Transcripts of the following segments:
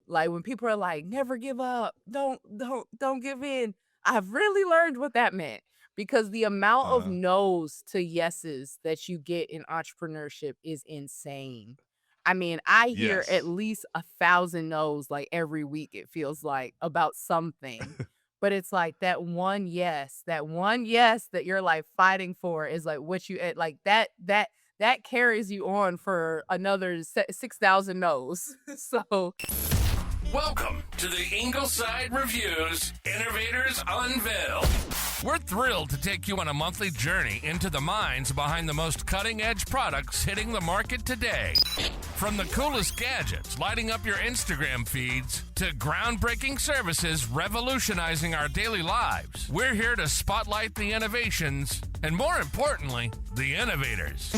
Like when people are like, never give up, don't give in. I've really learned what that meant because the amount of Uh, no's to yeses that you get in entrepreneurship is insane. I mean, I hear at yes. least 1,000 no's like every week, it feels like, about something. But it's like that one yes that you're like fighting for is like what you like that carries you on for another 6,000 no's. So Welcome to the Ingleside Reviews Innovators Unveiled. We're thrilled to take you on a monthly journey into the minds behind the most cutting-edge products hitting the market today. From the coolest gadgets lighting up your Instagram feeds to groundbreaking services revolutionizing our daily lives, we're here to spotlight the innovations and, more importantly, the innovators.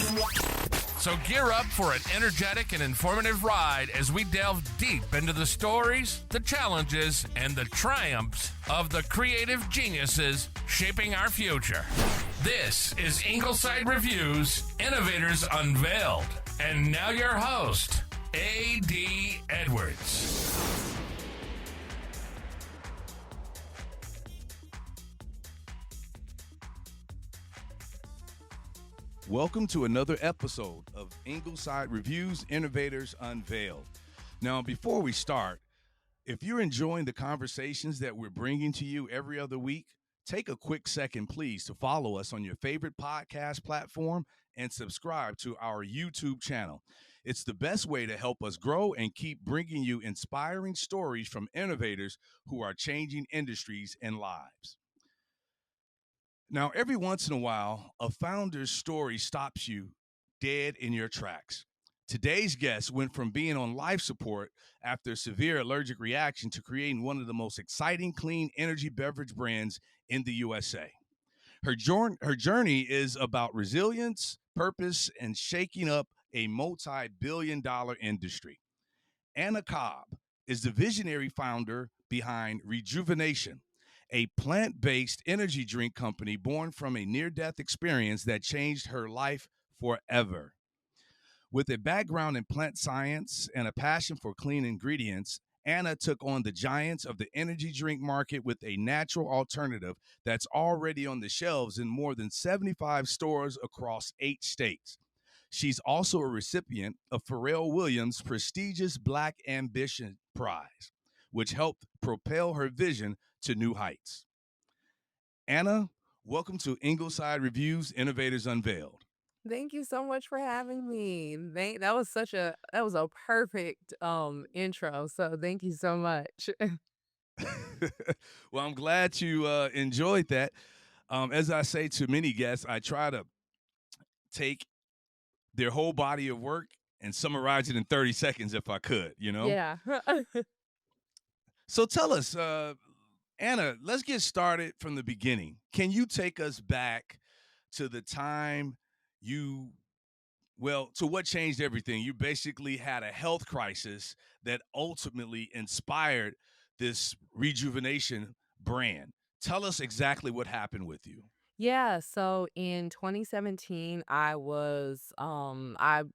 So gear up for an energetic and informative ride as we delve deep into the stories, the challenges, and the triumphs of the creative geniuses shaping our future. This is Ingleside Reviews Innovators Unveiled. And now your host, A.D. Edwards. Welcome to another episode of Ingleside Reviews Innovators Unveiled. Now, before we start, if you're enjoying the conversations that we're bringing to you every other week, take a quick second, please, to follow us on your favorite podcast platform and subscribe to our YouTube channel. It's the best way to help us grow and keep bringing you inspiring stories from innovators who are changing industries and lives. Now, every once in a while, a founder's story stops you dead in your tracks. Today's guest went from being on life support after a severe allergic reaction to creating one of the most exciting clean energy beverage brands in the USA. Her journey is about resilience, purpose, and shaking up a multi-billion-dollar industry. Anna Cobb is the visionary founder behind Rejuvenation, a plant-based energy drink company born from a near-death experience that changed her life forever. With a background in plant science and a passion for clean ingredients, Anna took on the giants of the energy drink market with a natural alternative that's already on the shelves in more than 75 stores across 8 states. She's also a recipient of Pharrell Williams' prestigious Black Ambition Prize, which helped propel her vision to new heights. Anna, welcome to Ingleside Reviews Innovators Unveiled. thank you so much for having me. That was a perfect intro. So thank you so much. Well, I'm glad you enjoyed that. As I say to many guests, I try to take their whole body of work and summarize it in 30 seconds if I could, you know? Yeah. So tell us, Anna, let's get started from the beginning. Can you take us back to the time you, to what changed everything? You basically had a health crisis that ultimately inspired this rejuvenation brand. Tell us exactly what happened with you. Yeah, so in 2017, I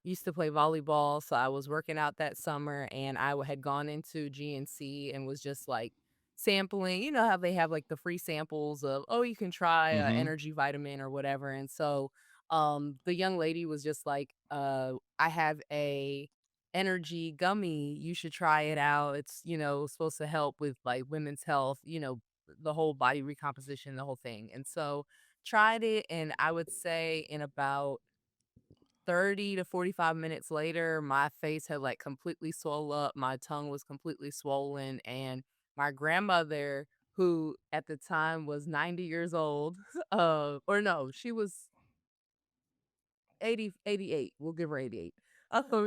used to play volleyball, so I was working out that summer and had gone into GNC and was just like sampling, you know how they have like the free samples of, oh, you can try a Mm-hmm. energy vitamin or whatever. And so the young lady was just like, I have a energy gummy, you should try it out. It's, supposed to help with like women's health, the whole body recomposition, the whole thing. And so tried it, and I would say in about 30 to 45 minutes later, my face had like completely swole up. My tongue was completely swollen. And my grandmother, who at the time was 90 years old, or no, she was 88. We'll give her 88.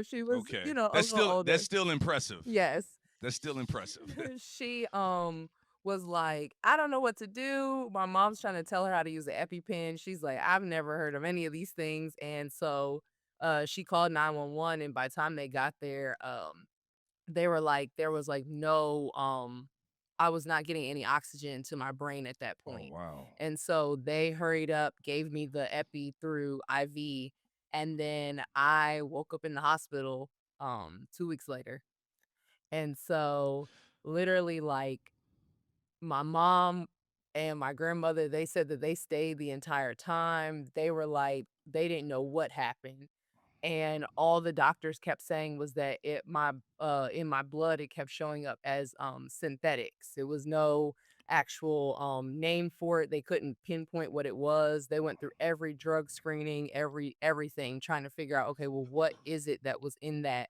She was, Okay. a little That's older. still impressive. Yes. That's still impressive. She was like, I don't know what to do. My mom's trying to tell her how to use the EpiPen. She's like, I've never heard of any of these things. And so she called 911, and by the time they got there, they were like, there was like no I was not getting any oxygen to my brain at that Oh, point. wow. And so they hurried up, gave me the epi through IV, and then I woke up in the hospital 2 weeks later. And so literally like my mom and my grandmother, they said that they stayed the entire time. They were like, they didn't know what happened. And all the doctors kept saying was that in my blood, it kept showing up as, synthetics. There was no actual, name for it. They couldn't pinpoint what it was. They went through every drug screening, everything, trying to figure out, okay, well, what is it that was in that,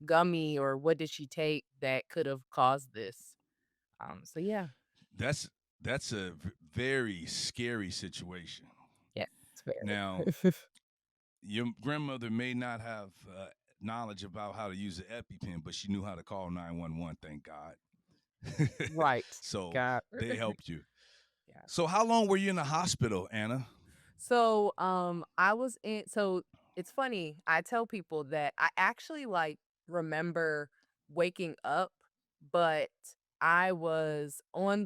gummy, or what did she take that could have caused this? So yeah. That's that's a very scary situation. Yeah, it's very. Now, your grandmother may not have knowledge about how to use an EpiPen, but she knew how to call 911. Thank God. Right. So God. they helped you. Yeah. So how long were you in the hospital, Anna? So, I was in so it's funny, I tell people that I actually, like, remember waking up, but I was on,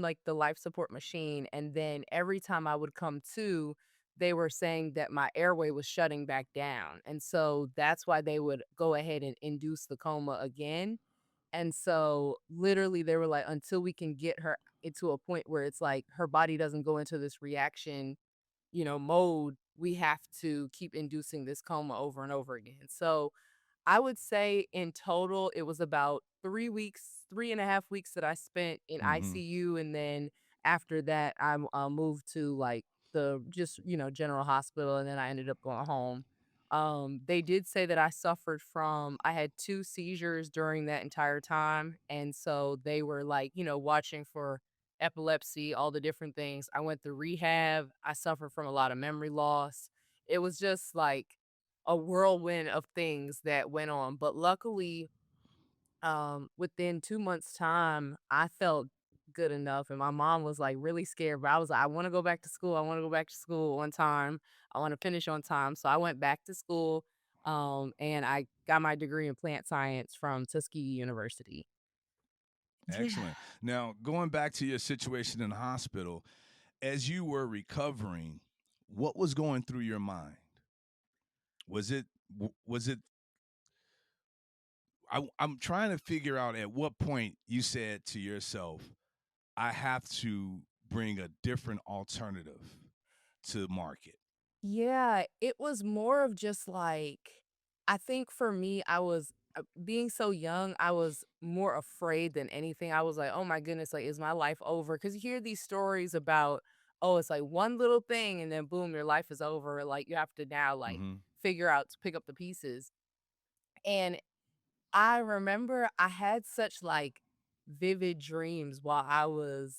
like, the life support machine, and then every time I would come to, they were saying that my airway was shutting back down, and so that's why they would go ahead and induce the coma again. And so literally they were like, until we can get her into a point where it's like her body doesn't go into this reaction, mode, we have to keep inducing this coma over and over again. So I would say in total, it was about 3 weeks, 3.5 weeks that I spent in Mm-hmm. ICU. And then after that, moved to like the just, general hospital. And then I ended up going home. They did say that I had two seizures during that entire time. And so they were like, watching for epilepsy, all the different things. I went through rehab. I suffered from a lot of memory loss. It was just like, a whirlwind of things that went on, but luckily, within 2 months' time, I felt good enough, and my mom was, like, really scared, but I was like, "I wanna go back to school, I wanna go back to school on time, I wanna finish on time," so I went back to school, and I got my degree in plant science from Tuskegee University. Yeah. Excellent. Now, going back to your situation in the hospital, as you were recovering, what was going through your mind? Was it I'm trying to figure out at what point you said to yourself, I have to bring a different alternative to market. Yeah, it was more of just like I think for me, I was being so young, I was more afraid than anything. I was like, "Oh my goodness, like is my life over?" Cuz you hear these stories about, oh, it's like one little thing and then boom, your life is over. Like you have to now like Mhm. figure out to pick up the pieces. And I remember I had such, like, vivid dreams while I was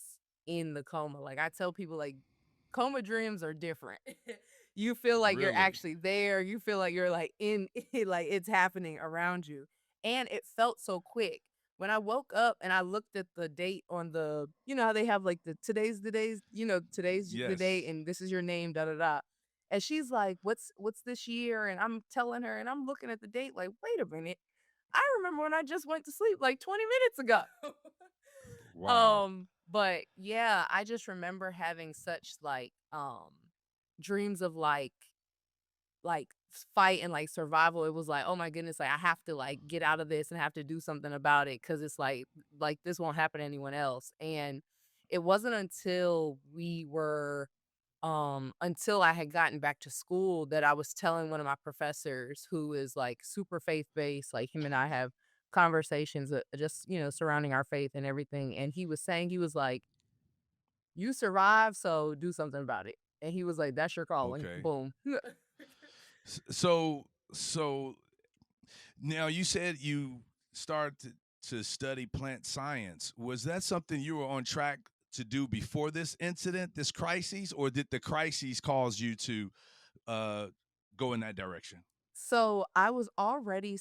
in the coma. Like, I tell people, like, coma dreams are different. You feel like you're Really? actually there. You feel like you're, like, in like, it's happening around you, and it felt so quick. When I woke up and I looked at the date on how they have, like, today's the date Yes. and this is your name, da da da. And she's like, "What's this year?" And I'm telling her, and I'm looking at the date like, "Wait a minute. I remember when I just went to sleep like 20 minutes ago." Wow. But yeah, I just remember having such like dreams of fight and like survival. It was like, oh my goodness, like I have to like get out of this and have to do something about it because it's like this won't happen to anyone else. And it wasn't until I had gotten back to school that I was telling one of my professors who is like super faith based, like him and I have conversations just, surrounding our faith and everything. And he was saying, he was like, you survived, so do something about it. And he was like, that's your calling. Okay. Boom. So now you said you started to study plant science. Was that something you were on track to do before this incident, this crisis, or did the crisis cause you to uh, go in that direction? So I was already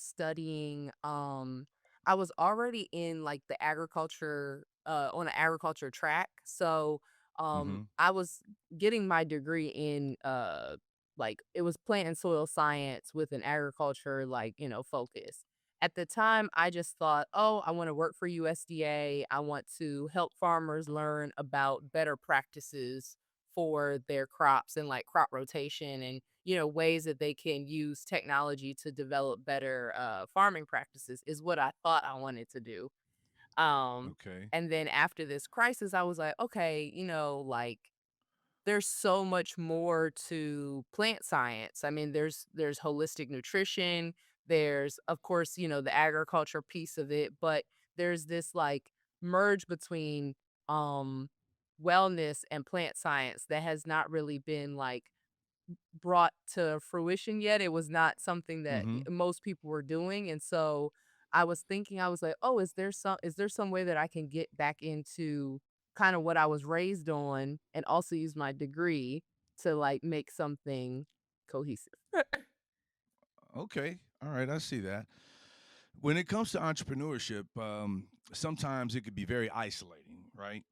in like the agriculture on an agriculture track. So Mm-hmm. I was getting my degree in like it was plant and soil science with an agriculture like, focus. At the time I just thought, "Oh, I want to work for USDA. I want to help farmers learn about better practices for their crops and like crop rotation and ways that they can use technology to develop better farming practices is what I thought I wanted to do. Um, Okay. and then after this crisis, I was like, okay, like there's so much more to plant science. I mean, there's holistic nutrition, there's of course, the agriculture piece of it, but there's this like merge between um wellness and plant science that has not really been like brought to fruition yet. It was not something that Mm-hmm. most people were doing, and so I was thinking, I was like, "Oh, is there some way that I can get back into kind of what I was raised on and also use my degree to like make something cohesive?" Okay. All right. I see that. When it comes to entrepreneurship, sometimes it could be very isolating, right?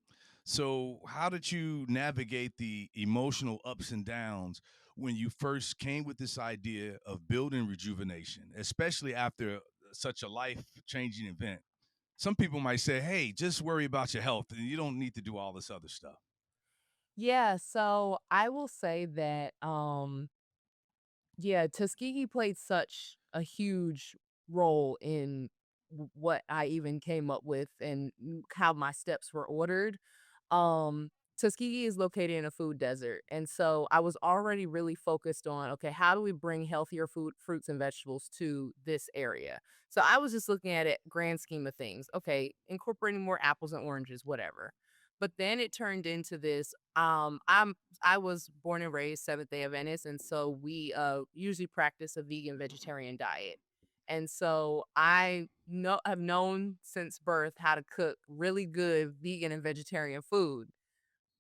So, how did you navigate the emotional ups and downs when you first came with this idea of building rejuvenation, especially after such a life changing event? Some people might say, hey, just worry about your health and you don't need to do all this other stuff. Yeah, so I will say that yeah, Tuskegee played such a huge role in what I even came up with and how my steps were ordered. Um, Tuskegee is located in a food desert, and so I was already really focused on, okay, how do we bring healthier food, fruits and vegetables to this area? So I was just looking at it grand scheme of things. Okay, incorporating more apples and oranges, whatever. But then it turned into this. I was born and raised Seventh-day Adventist, and so we usually practice a vegan vegetarian diet. And so I have known since birth how to cook really good vegan and vegetarian food.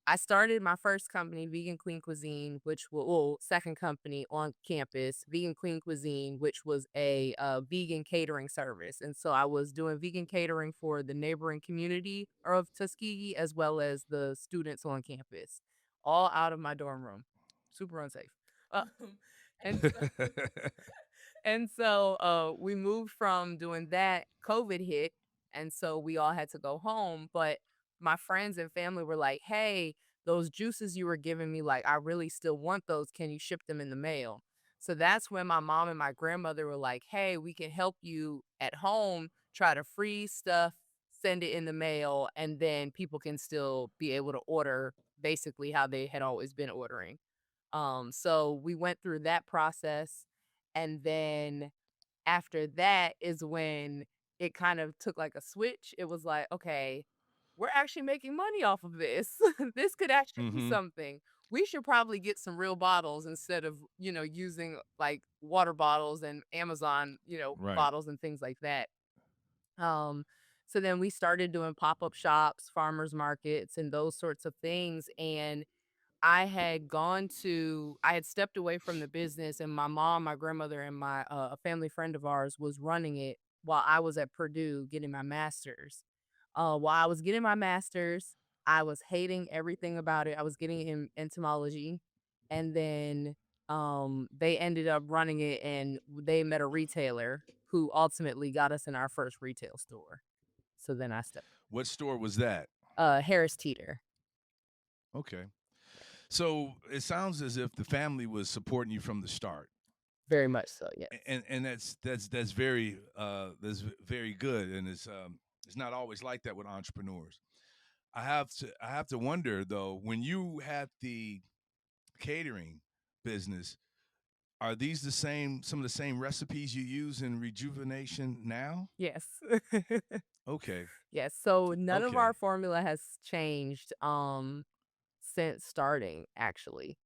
I started my first company, Vegan Queen Cuisine, which was well, second company on campus, Vegan Queen Cuisine, which was a vegan catering service. And so I was doing vegan catering for the neighboring community of Tuskegee as well as the students on campus, all out of my dorm room. Super unsafe. Um, and we moved from doing that, COVID hit, and so we all had to go home, but my friends and family were like, "Hey, those juices you were giving me, like, I really still want those. Can you ship them in the mail?" So that's when my mom and my grandmother were like, "Hey, we can help you at home, try to freeze stuff, send it in the mail, and then people can still be able to order basically how they had always been ordering." So we went through that process, and then after that is when it kind of took like a switch. It was like, okay, we're actually making money off of this. This could actually be Mm-hmm. something. We should probably get some real bottles instead of, using like water bottles and Amazon, Right. bottles and things like that. Um, so then we started doing pop-up shops, farmers markets, and those sorts of things. And I had stepped away from the business, and my mom, my grandmother, and a family friend of ours was running it while I was at Purdue getting my master's. While I was getting my master's, I was hating everything about it. I was getting in entomology, and then they ended up running it, and they met a retailer who ultimately got us in our first retail store. So then I stepped. What store was that? Harris Teeter, Okay. So it sounds as if the family was supporting you from the start. very much so. Yes. And that's very good, and it's not always like that with entrepreneurs. I have to wonder though, when you had the catering business, are these some of the same recipes you use in rejuvenation now? Yes. Okay. Yes, so none of our Okay. formula has changed, since starting, actually.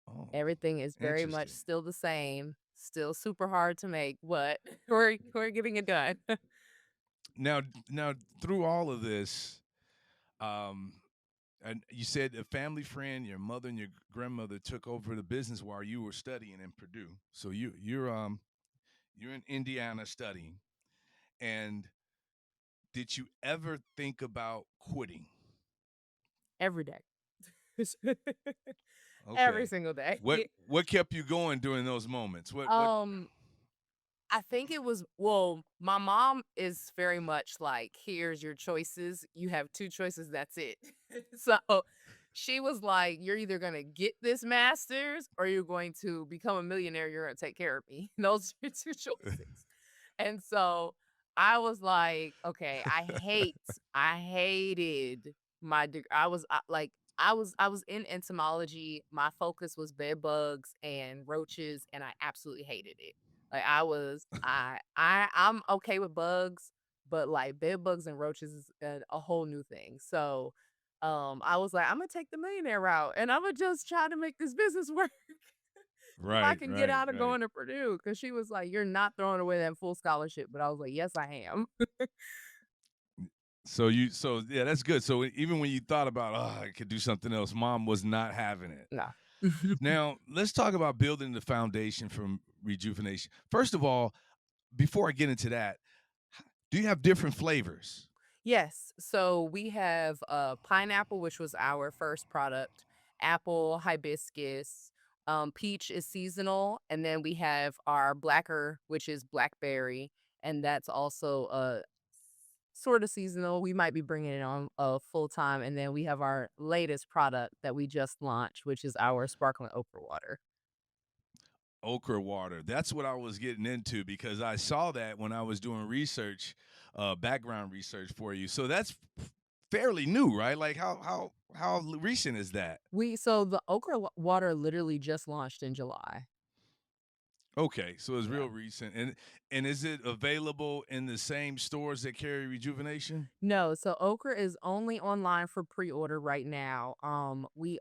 Oh, Everything is very much interesting. still the same, still super hard to make, but we're getting it done. Now through all of this, um and you said a family friend, your mother and your grandmother took over the business while you were studying in Purdue. So you're in Indiana studying. And did you ever think about quitting? Every day. Every Okay. single day. What kept you going during those moments? What Um, I think it was well, my mom is very much like, "Here's your choices. You have 2 choices, that's it." So She was like, "You're either gonna get this master's or you're going to become a millionaire. You're gonna take care of me. Those are your two choices." And so I was like, "Okay, I hated my I was like I was in entomology. My focus was bed bugs and roaches, and I absolutely hated it. Like I'm okay with bugs, but like bed bugs and roaches is a whole new thing. So I was like, I'm gonna take the millionaire route and I'm gonna just try to make this business work so I Right, can get right, out of right. going to Purdue. Cause she was like, you're not throwing away that full scholarship. But I was like, yes, I am. So yeah, that's good. So even when you thought about, oh, I could do something else, mom was not having it. No. Now, let's talk about building the foundation from rejuvenation. First of all, before I get into that, do you have different flavors? Yes. So we have pineapple, which was our first product, apple, hibiscus, peach is seasonal, and then we have our blacker, which is blackberry, and that's also sort of seasonal. We might be bringing it on full time, and then we have our latest product that we just launched, which is our sparkling okra water. Okra water. That's what I was getting into because I saw that when I was doing research, background research for you. So that's fairly new, right? Like how recent is that? We so the water literally just launched in July. Okay, so it's Yeah. real recent. And is it available in the same stores that carry rejuvenation? No, so Okra is only online for pre-order right now. We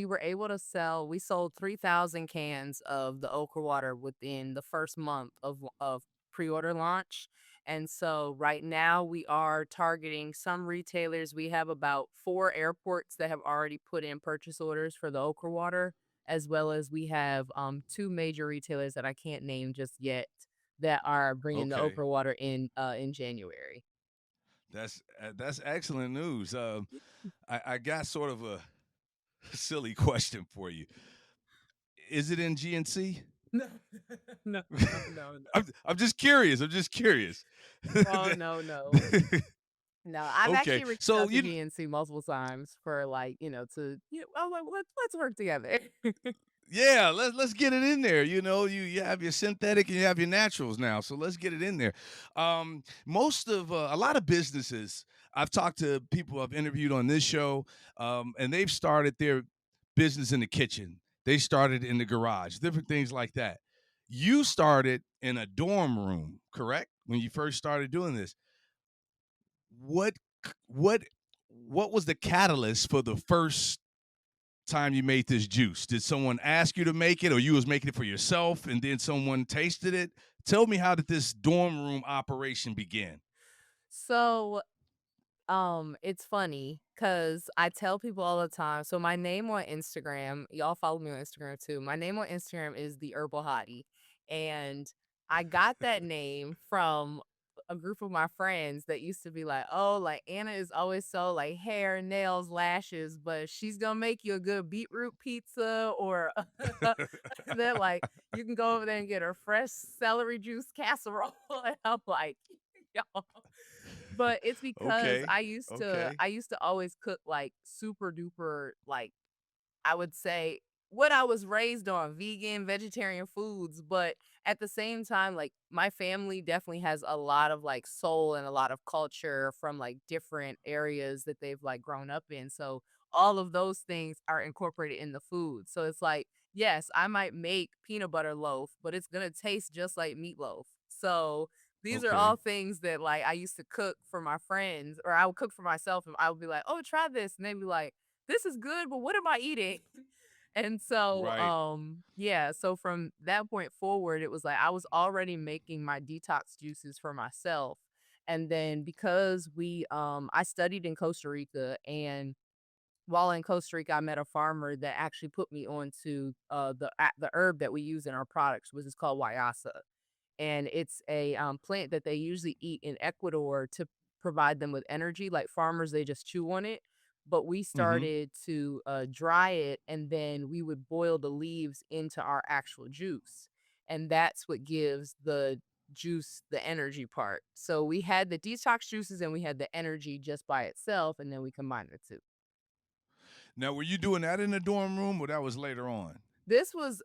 were able to we sold 3,000 cans of the Okra water within the first month of pre-order launch. And so right now we are targeting some retailers. We have about 4 airports that have already put in purchase orders for the Okra water, as well as we have 2 major retailers that I can't name just yet that are bringing the Okay. Okra water in January. That's excellent news. I got sort of a silly question for you. Is it in GNC? No, no, no, no, no. I'm just curious. I'm just curious. Oh, no, no. No, I've Okay, actually reached so out to you GNC multiple times for like, I'm like, let's work together. yeah, let's get it in there. You have your synthetic and you have your naturals now, so let's get it in there. Most of a lot of businesses I've talked to people I've interviewed on this show, and they've started their business in the kitchen. They started in the garage, different things like that. You started in a dorm room, correct? When you first started doing this, what what what was the catalyst for the first time you made this juice? Did someone ask you to make it or you was making it for yourself and then someone tasted it? Tell me, how did this dorm room operation begin? So it's funny because I tell people all the time. So my name on Instagram, y'all follow me on Instagram too. My name on Instagram is the Herbal Hottie, and I got that name from a group of my friends that used to be like, "Oh, like Anna is always so like hair, nails, lashes, but she's gonna make you a good beetroot pizza," or they're like, "You can go over there and get her fresh celery juice casserole," and I'm like, "Y'all." But it's because Okay. Okay. I used to always cook, like, super duper, like, I would say what I was raised on, vegan, vegetarian foods, but at the same time, like, my family definitely has a lot of, like, soul and a lot of culture from, like, different areas that they've, like, grown up in, so all of those things are incorporated in the food, so it's like, yes, I might make peanut butter loaf, but it's gonna taste just like meatloaf, so these are all Okay. things that, like, I used to cook for my friends, or I would cook for myself, and I would be like, "Oh, try this," and they'd be like, "This is good, but what am I eating?" And so, Right. yeah, so from that point forward, it was like I was already making my detox juices for myself. And then because I studied in Costa Rica, and while in Costa Rica, I met a farmer that actually put me onto the herb that we use in our products, which is called Yassa, and it's a plant that they usually eat in Ecuador to provide them with energy. Like farmers, they just chew on it. But we Mm-hmm. started to dry it, and then we would boil the leaves into our actual juice. And that's what gives the juice the energy part. So we had the detox juices and we had the energy just by itself, and then we combined the two. Now, were you doing that in the dorm room, or that was later on? This was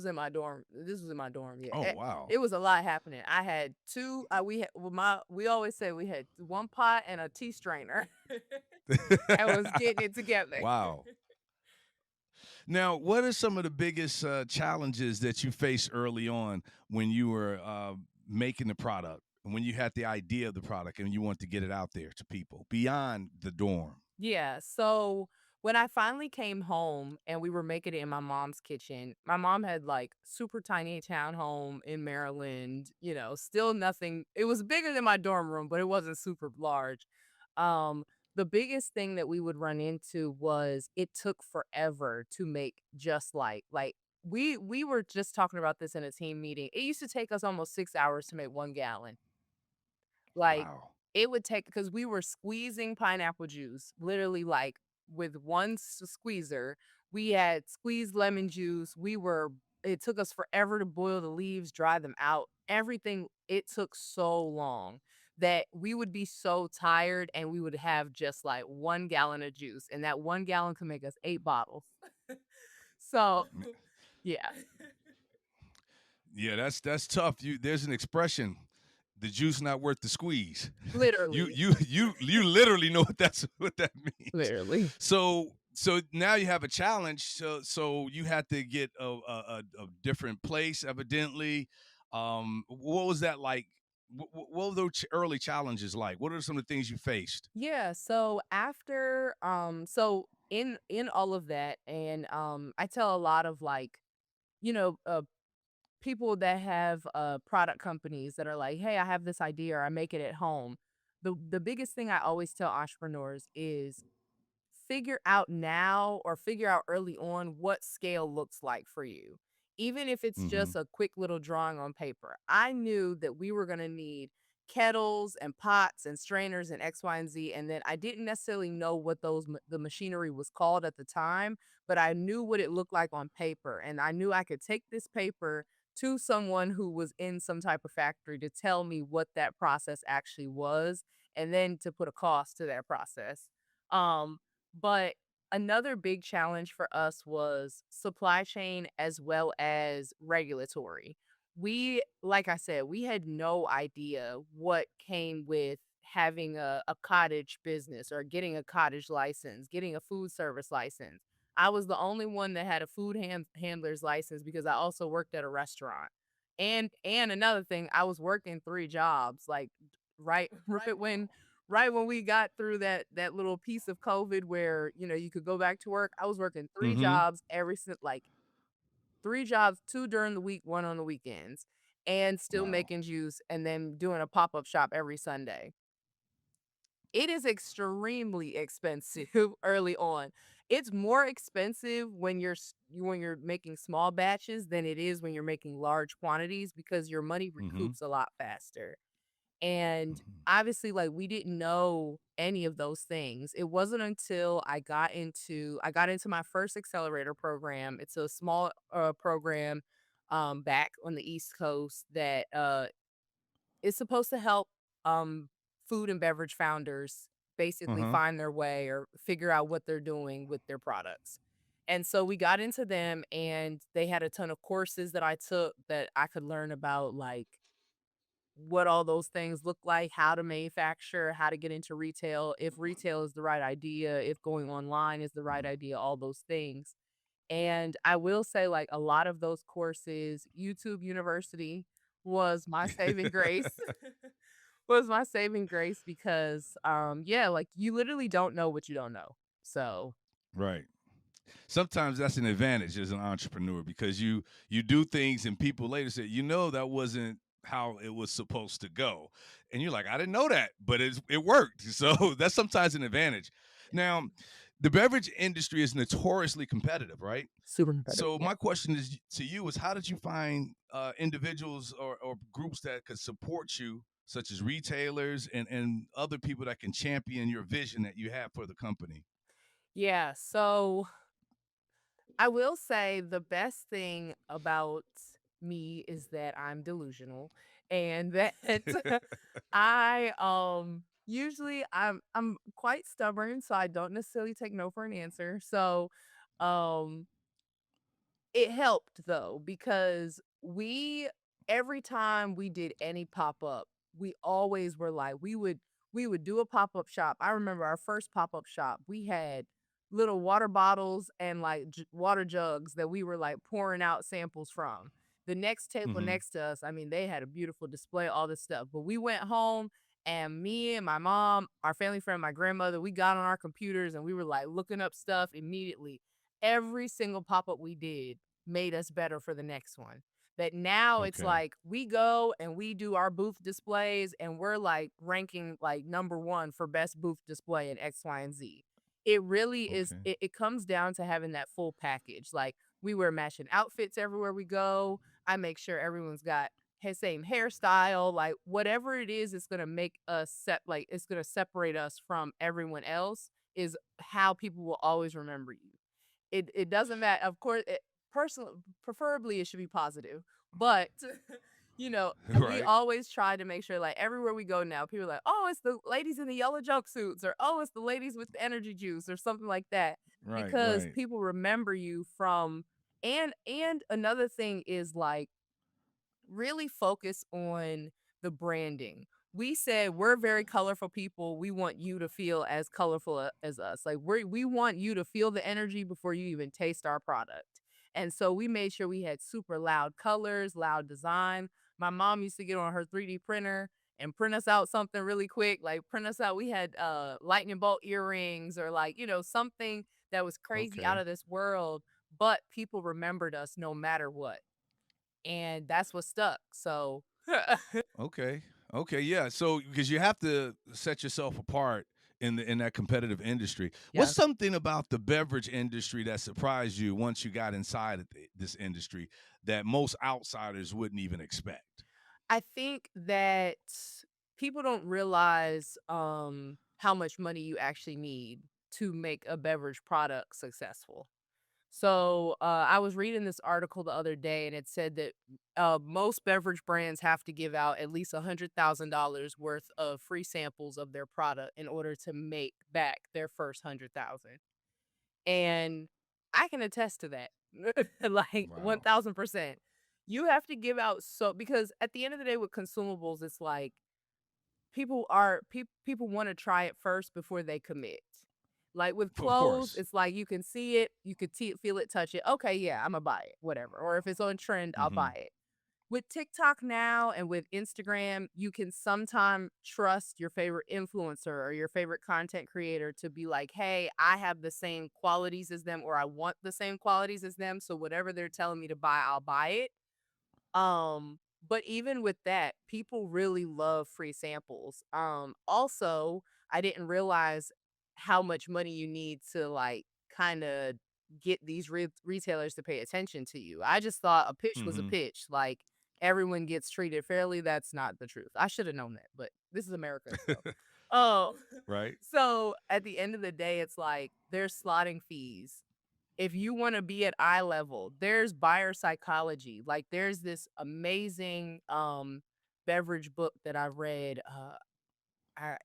in my dorm. This was in my dorm. Yeah, Oh, wow. it was a lot happening. I had two. We had well, my. We always say we had one pot and a tea strainer. I was getting it together. Wow. Now, what are some of the biggest challenges that you faced early on when you were making the product, when you had the idea of the product and you want to get it out there to people beyond the dorm? Yeah. So when I finally came home and we were making it in my mom's kitchen, my mom had like super tiny townhome in Maryland, still nothing. It was bigger than my dorm room, but it wasn't super large. Um, the biggest thing that we would run into was it took forever to make just like we were just talking about this in a team meeting. It used to take us almost 6 hours to make 1 gallon. Like, Wow. it would take because we were squeezing pineapple juice, literally, like, with one squeezer. We had squeezed lemon juice. It took us forever to boil the leaves, dry them out. Everything, it took so long that we would be so tired and we would have just like 1 gallon of juice. And that 1 gallon could make us 8 bottles. So, yeah, Yeah, that's tough. There's an expression, the juice not worth the squeeze. You literally, you you literally know what that means. literally. So now you have a challenge. So you had to get a different place, evidently. What was that like? What were those early challenges like? What are some of the things you faced? Yeah, so after in all of that and I tell a lot of like, you know, uh people that have product companies that are like, "Hey, I have this idea or I make it at home." The biggest thing I always tell entrepreneurs is figure out now or figure out early on what scale looks like for you. Even if it's Mm-hmm. just a quick little drawing on paper. I knew that we were going to need kettles and pots and strainers and X, Y, and Z. And then I didn't necessarily know what the machinery was called at the time, but I knew what it looked like on paper. And I knew I could take this paper to someone who was in some type of factory to tell me what that process actually was and then to put a cost to that process. Um, but another big challenge for us was supply chain as well as regulatory. Like I said, we had no idea what came with having a cottage business or getting a cottage license, getting a food service license. I was the only one that had a handler's license because I also worked at a restaurant. And another thing, I was working 3 jobs, like right right when we got through that little piece of COVID where, you could go back to work, I was working 3 Mm-hmm. jobs like 3 jobs, 2 during the week, 1 on the weekends, and still Wow. making juice and then doing a pop-up shop every Sunday. It is extremely expensive early on. It's more expensive when you're making small batches than it is when you're making large quantities because your money Mm-hmm. recoups a lot faster. And Mm-hmm. obviously, like, we didn't know any of those things. It wasn't until I got into my first accelerator program. It's a small program back on the East Coast that is supposed to help food and beverage founders basically Uh-huh. find their way or figure out what they're doing with their products. And so we got into them and they had a ton of courses that I took that I could learn about like what all those things look like, how to manufacture, how to get into retail, if retail is the right idea, if going online is the right idea, all those things. And I will say, like, a lot of those courses, YouTube University was my saving grace. Was my saving grace because, yeah, like you literally don't know what you don't know. So, Right. Sometimes that's an advantage as an entrepreneur because you do things and people later say, that wasn't how it was supposed to go. And you're like, I didn't know that, but it worked. So that's sometimes an advantage. Now, the beverage industry is notoriously competitive, right? super competitive. So Yeah. my question is to you is how did you find individuals or groups that could support you, such as retailers and other people that can champion your vision that you have for the company? Yeah. So I will say the best thing about me is that I'm delusional and that I Usually I'm quite stubborn, so I don't necessarily take no for an answer. So, um it helped though because we every time we did any pop-up, we always were like we would do a pop-up shop. I remember our first pop-up shop, we had little water bottles and like water jugs that we were like pouring out samples from. The next table Hmm. next to us, I mean, they had a beautiful display, all this stuff. But we went home and me and my mom, our family friend, my grandmother, we got on our computers and we were like looking up stuff immediately. Every single pop-up we did made us better for the next one. That now it's Okay. like we go and we do our booth displays and we're like ranking like number one for best booth display in X, Y, and Z. It really is, Okay. it comes down to having that full package. Like we wear matching outfits everywhere we go. I make sure everyone's got same hairstyle, like whatever it is, it's gonna make us like it's gonna separate us from everyone else is how people will always remember you. It doesn't matter. Of course, personally, preferably it should be positive, but you know, we Right. always try to make sure like everywhere we go now, people are like, oh, it's the ladies in the yellow jumpsuits, or oh, it's the ladies with the energy juice, or something like that, Right. because Right. people remember you from. And another thing is like really focus on the branding. We said we're very colorful people. We want you to feel as colorful as us. Like we want you to feel the energy before you even taste our product. And so we made sure we had super loud colors, loud design. My mom used to get on her 3D printer and print us out something really quick, like print us out. We had lightning bolt earrings or like, something that was crazy out Okay. of this world, but people remembered us no matter what, and that's what stuck. So Okay. Okay. Yeah. So because you have to set yourself apart in that competitive industry. What's yes. something about the beverage industry that surprised you once you got inside of this industry that most outsiders wouldn't even expect? I think that people don't realize how much money you actually need to make a beverage product successful. So I was reading this article the other day, and it said that most beverage brands have to give out at least $100,000 worth of free samples of their product in order to make back their first 100,000. And I can attest to that. Like Wow. 1000%. You have to give out, so because at the end of the day with consumables, it's like people want to try it first before they commit. Like with Of clothes, course. it's like you can see it, you could feel it, touch it. Okay, yeah, I'm gonna buy it, whatever. Or if it's on trend, I'll Hmm. buy it. With TikTok now and with Instagram, you can sometimes trust your favorite influencer or your favorite content creator to be like, hey, I have the same qualities as them, or I want the same qualities as them. So whatever they're telling me to buy, I'll buy it. But even with that, people really love free samples. Also, I didn't realize how much money you need to like kind of get these retailers to pay attention to you. I just thought a pitch was a Hmm. pitch. Like everyone gets treated fairly. That's not the truth. I should have known that, but this is America, so. Oh, Right. so at the end of the day, it's like there's slotting fees. If you want to be at eye level, there's buyer psychology. Like there's this amazing beverage book that I read.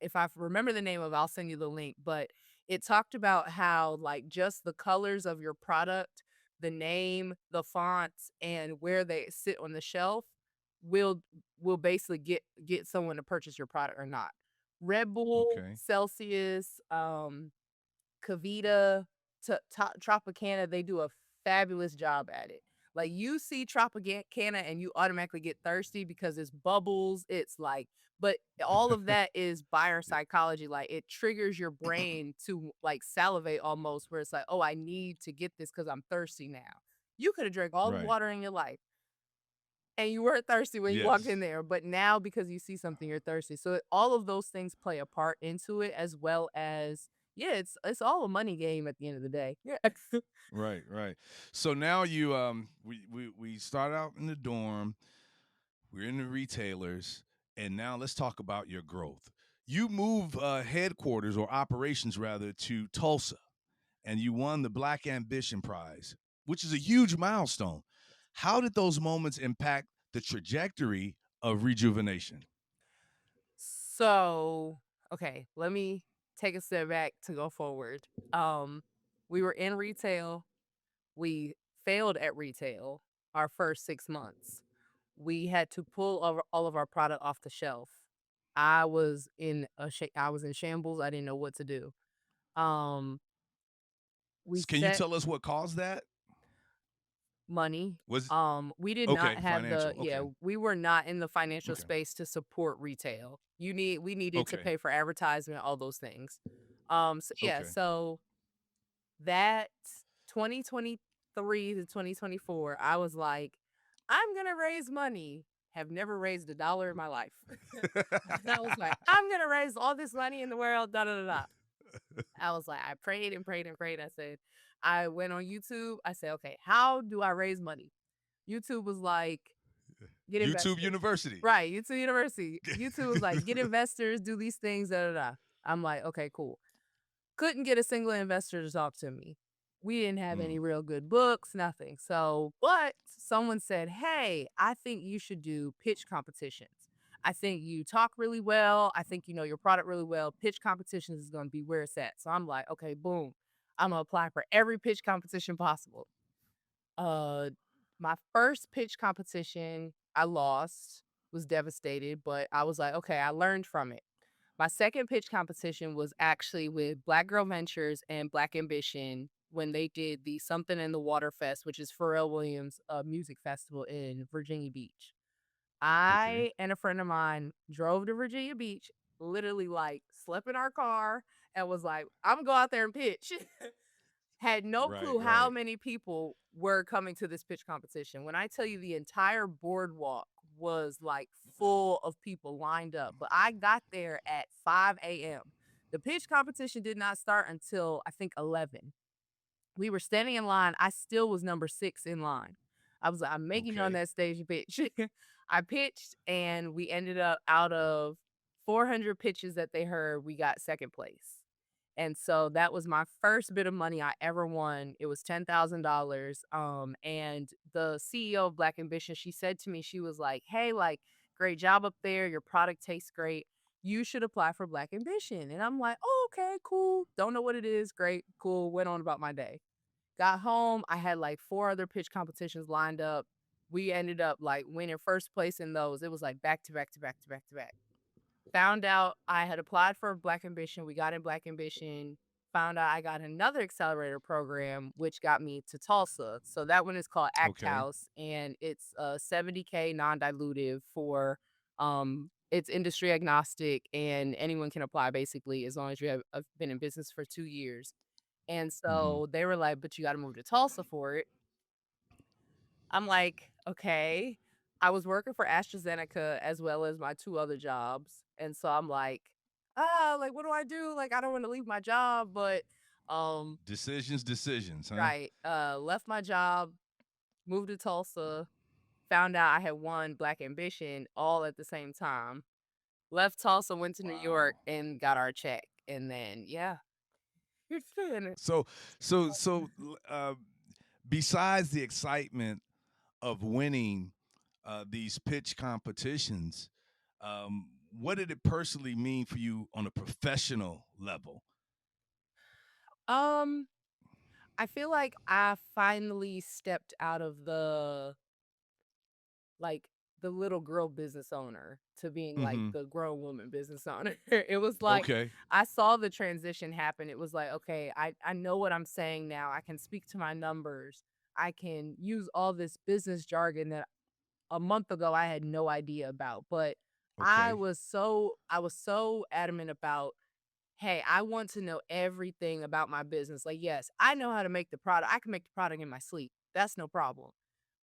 If I remember the name of it, I'll send you the link. But it talked about how like just the colors of your product, the name, the fonts, and where they sit on the shelf will will basically get someone to purchase your product or not. Red Bull, Okay. Celsius, Kavita, Tropicana, they do a fabulous job at it. Like you see Tropicana and you automatically get thirsty because it's bubbles. It's like, but all of that is buyer psychology. Like it triggers your brain to like salivate almost, where it's like, oh, I need to get this because I'm thirsty now. You could have drank all the Right. water in your life and you weren't thirsty when you walked in Yes. there, but now because you see something, you're thirsty. So all of those things play a part into it, as well as yeah, it's all a money game at the end of the day. Yeah. Right. Right. So now you we start out in the dorm. We're in the retailers, and now let's talk about your growth. You move headquarters or operations rather to Tulsa, and you won the Black Ambition Prize, which is a huge milestone. How did those moments impact the trajectory of rejuvenation? So okay, let me take a step back to go forward. We were in retail. We failed at retail our first 6 months. We had to pull all of our product off the shelf. I was in shambles. I didn't know what to do. Um, we Can you set tell us what caused that? money. Was We did not okay, have financial. Okay. we were not in the financial Okay. space to support retail. We needed to Okay. pay for advertisement, all those things. So yeah, Okay. so that 2023 to 2024, I was like, I'm gonna raise money. Have never raised a dollar in my life. I was like, I'm gonna raise all this money in the world. Da da da da. I was like, I prayed and prayed and prayed. I went on YouTube. I said, okay, how do I raise money? YouTube was like, get YouTube investors. University. Right, YouTube University. YouTube was like, get investors, do these things, da da da. I'm like, okay, cool. Couldn't get a single investor to talk to me. We didn't have any Mm, real good books, nothing. So, but someone said, hey, I think you should do pitch competitions. I think you talk really well. I think you know your product really well. Pitch competitions is going to be where it's at. So I'm like, okay, boom. I'm going to apply for every pitch competition possible. Uh, my first pitch competition, I lost, was devastated, but I was like, okay, I learned from it. My second pitch competition was actually with Black Girl Ventures and Black Ambition when they did the Something in the Water Fest, which is Pharrell Williams' music festival in Virginia Beach. okay. I and a friend of mine drove to Virginia Beach, literally like slept in our car and was like, I'm gonna go out there and pitch. Had no Right, clue how right. many people were coming to this pitch competition. When I tell you the entire boardwalk was like full of people lined up, but I got there at 5 a.m. The pitch competition did not start until I think 11. We were standing in line. I still was number 6 in line. I was like, I'm making it on Okay. that stage to pitch. I pitched and we ended up out of 400 pitches that they heard, we got second place. And so that was my first bit of money I ever won. It was $10,000. And the CEO of Black Ambition, she said to me, she was like, hey, like, great job up there. Your product tastes great. You should apply for Black Ambition. And I'm like, oh, okay, cool. Don't know what it is. Great, cool. Went on about my day. Got home. I had like 4 other pitch competitions lined up. We ended up like winning first place in those. It was like back to back to back to back to back. Found out I had applied for Black Ambition. We got in Black Ambition. Found out I got another accelerator program, which got me to Tulsa. So that one is called Act Okay. House, and it's 70K non-dilutive for it's industry agnostic, and anyone can apply basically as long as you have been in business for 2 years. And Hmm. so they were like, "But you got to move to Tulsa for it." I'm like, okay. I was working for AstraZeneca as well as my 2 other jobs. And so I'm like, like, what do I do? Like, I don't want to leave my job, but um, Decisions, huh? right. Left my job, moved to Tulsa, found out I had won Black Ambition all at the same time. Left Tulsa, went to New York Wow. and got our check. And then, yeah. It's finished. So, so, besides the excitement of winning these pitch competitions, what did it personally mean for you on a professional level? Um, I feel like I finally stepped out of like the little girl business owner to being like Hmm. the grown woman business owner. It was like Okay. I saw the transition happen. It was like, okay, I know what I'm saying now. I can speak to my numbers. I can use all this business jargon that a month ago I had no idea about. But Okay. I was so adamant about, hey, I want to know everything about my business. Like, yes, I know how to make the product. I can make the product in my sleep. That's no problem.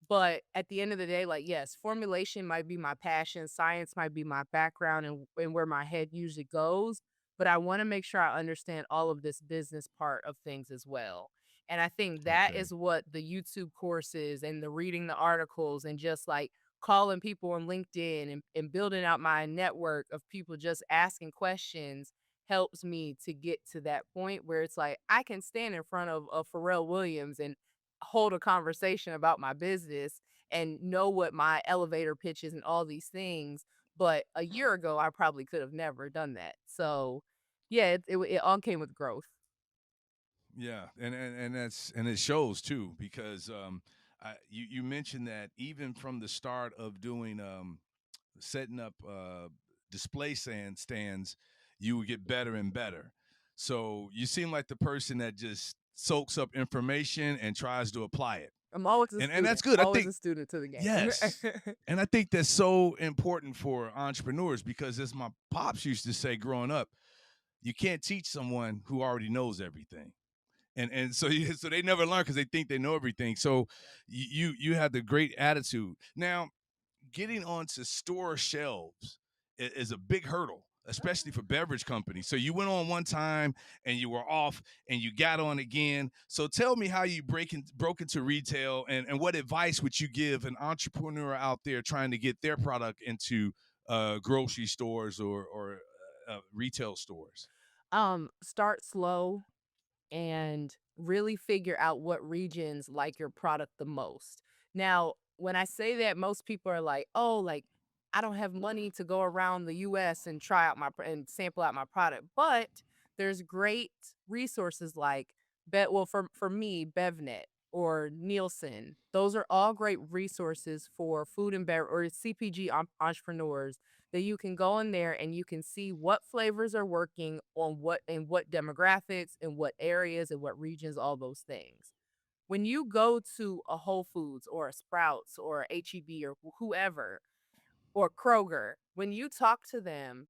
But at the end of the day, like, yes, formulation might be my passion, science might be my background and where my head usually goes. But I want to make sure I understand all of this business part of things as well. And I think that Okay. is what the YouTube courses and the reading the articles and just like calling people on LinkedIn and building out my network of people just asking questions helps me to get to that point where it's like I can stand in front of Pharrell Williams and hold a conversation about my business and know what my elevator pitch is and all these things. But a year ago, I probably could have never done that. So, yeah, it all came with growth. Yeah, and it shows too because you mentioned that even from the start of doing setting up display stands, you would get better and better. So you seem like the person that just soaks up information and tries to apply it, I'm always a and that's student, good. I always think a student to the game. yes, and I think that's so important for entrepreneurs because as my pops used to say growing up, you can't teach someone who already knows everything and so so they never learn because they think they know everything. So you have the great attitude. Now, getting onto store shelves is a big hurdle, especially for beverage companies. So you went on one time and you were off, and you got on again. So tell me how you broke into retail, and what advice would you give an entrepreneur out there trying to get their product into grocery stores or retail stores? Start slow and really figure out what regions like your product the most. Now, when I say that, most people are like, "Oh, like I don't have money to go around the US and try out and sample out my product." But there's great resources like well, for me, BevNet or Nielsen. Those are all great resources for food and beverage or CPG entrepreneurs that you can go in there and you can see what flavors are working on what demographics and what areas and what regions, all those things. When you go to a Whole Foods or a Sprouts or a HEB or whoever or Kroger, when you talk to them,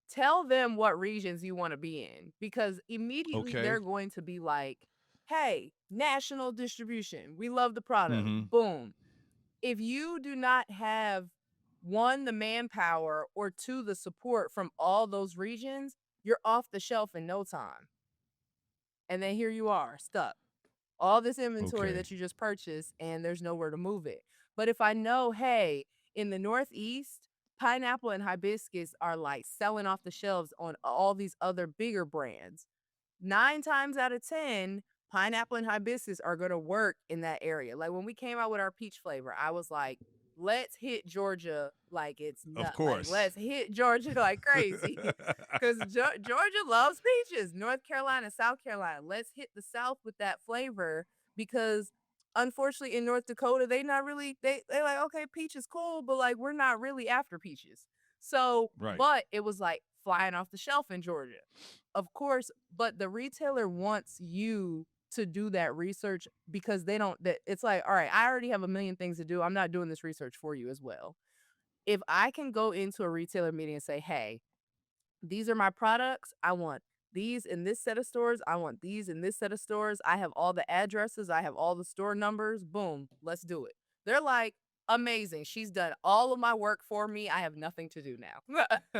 tell them what regions you want to be in because immediately Okay. they're going to be like, "Hey, national distribution. We love the product." Mm-hmm. Boom. If you do not have one, the manpower, or two, the support from all those regions, you're off the shelf in no time. And then here you are, stuck. All this inventory Okay. that you just purchased, and there's nowhere to move it. But if I know, hey, in the Northeast, pineapple and hibiscus are like selling off the shelves on all these other bigger brands. 9 times out of 10, pineapple and hibiscus are gonna work in that area. Like, when we came out with our peach flavor, I was like, "Let's hit Georgia like it's Of not like, course. let's hit Georgia like crazy, 'cause Georgia loves peaches, North Carolina, South Carolina. Let's hit the South with that flavor because, unfortunately, in North Dakota, they not really they like, "Okay, peach is cool, but, like, we're not really after peaches." So Right. but it was, like, flying off the shelf in Georgia. Of course, but the retailer wants you to do that research because they don't that it's like, "All right, I already have a million things to do. I'm not doing this research for you as well." If I can go into a retailer meeting and say, "Hey, these are my products. I want these in this set of stores. I want these in this set of stores. I have all the addresses. I have all the store numbers. Boom, let's do it." They're like, "Amazing. She's done all of my work for me. I have nothing to do now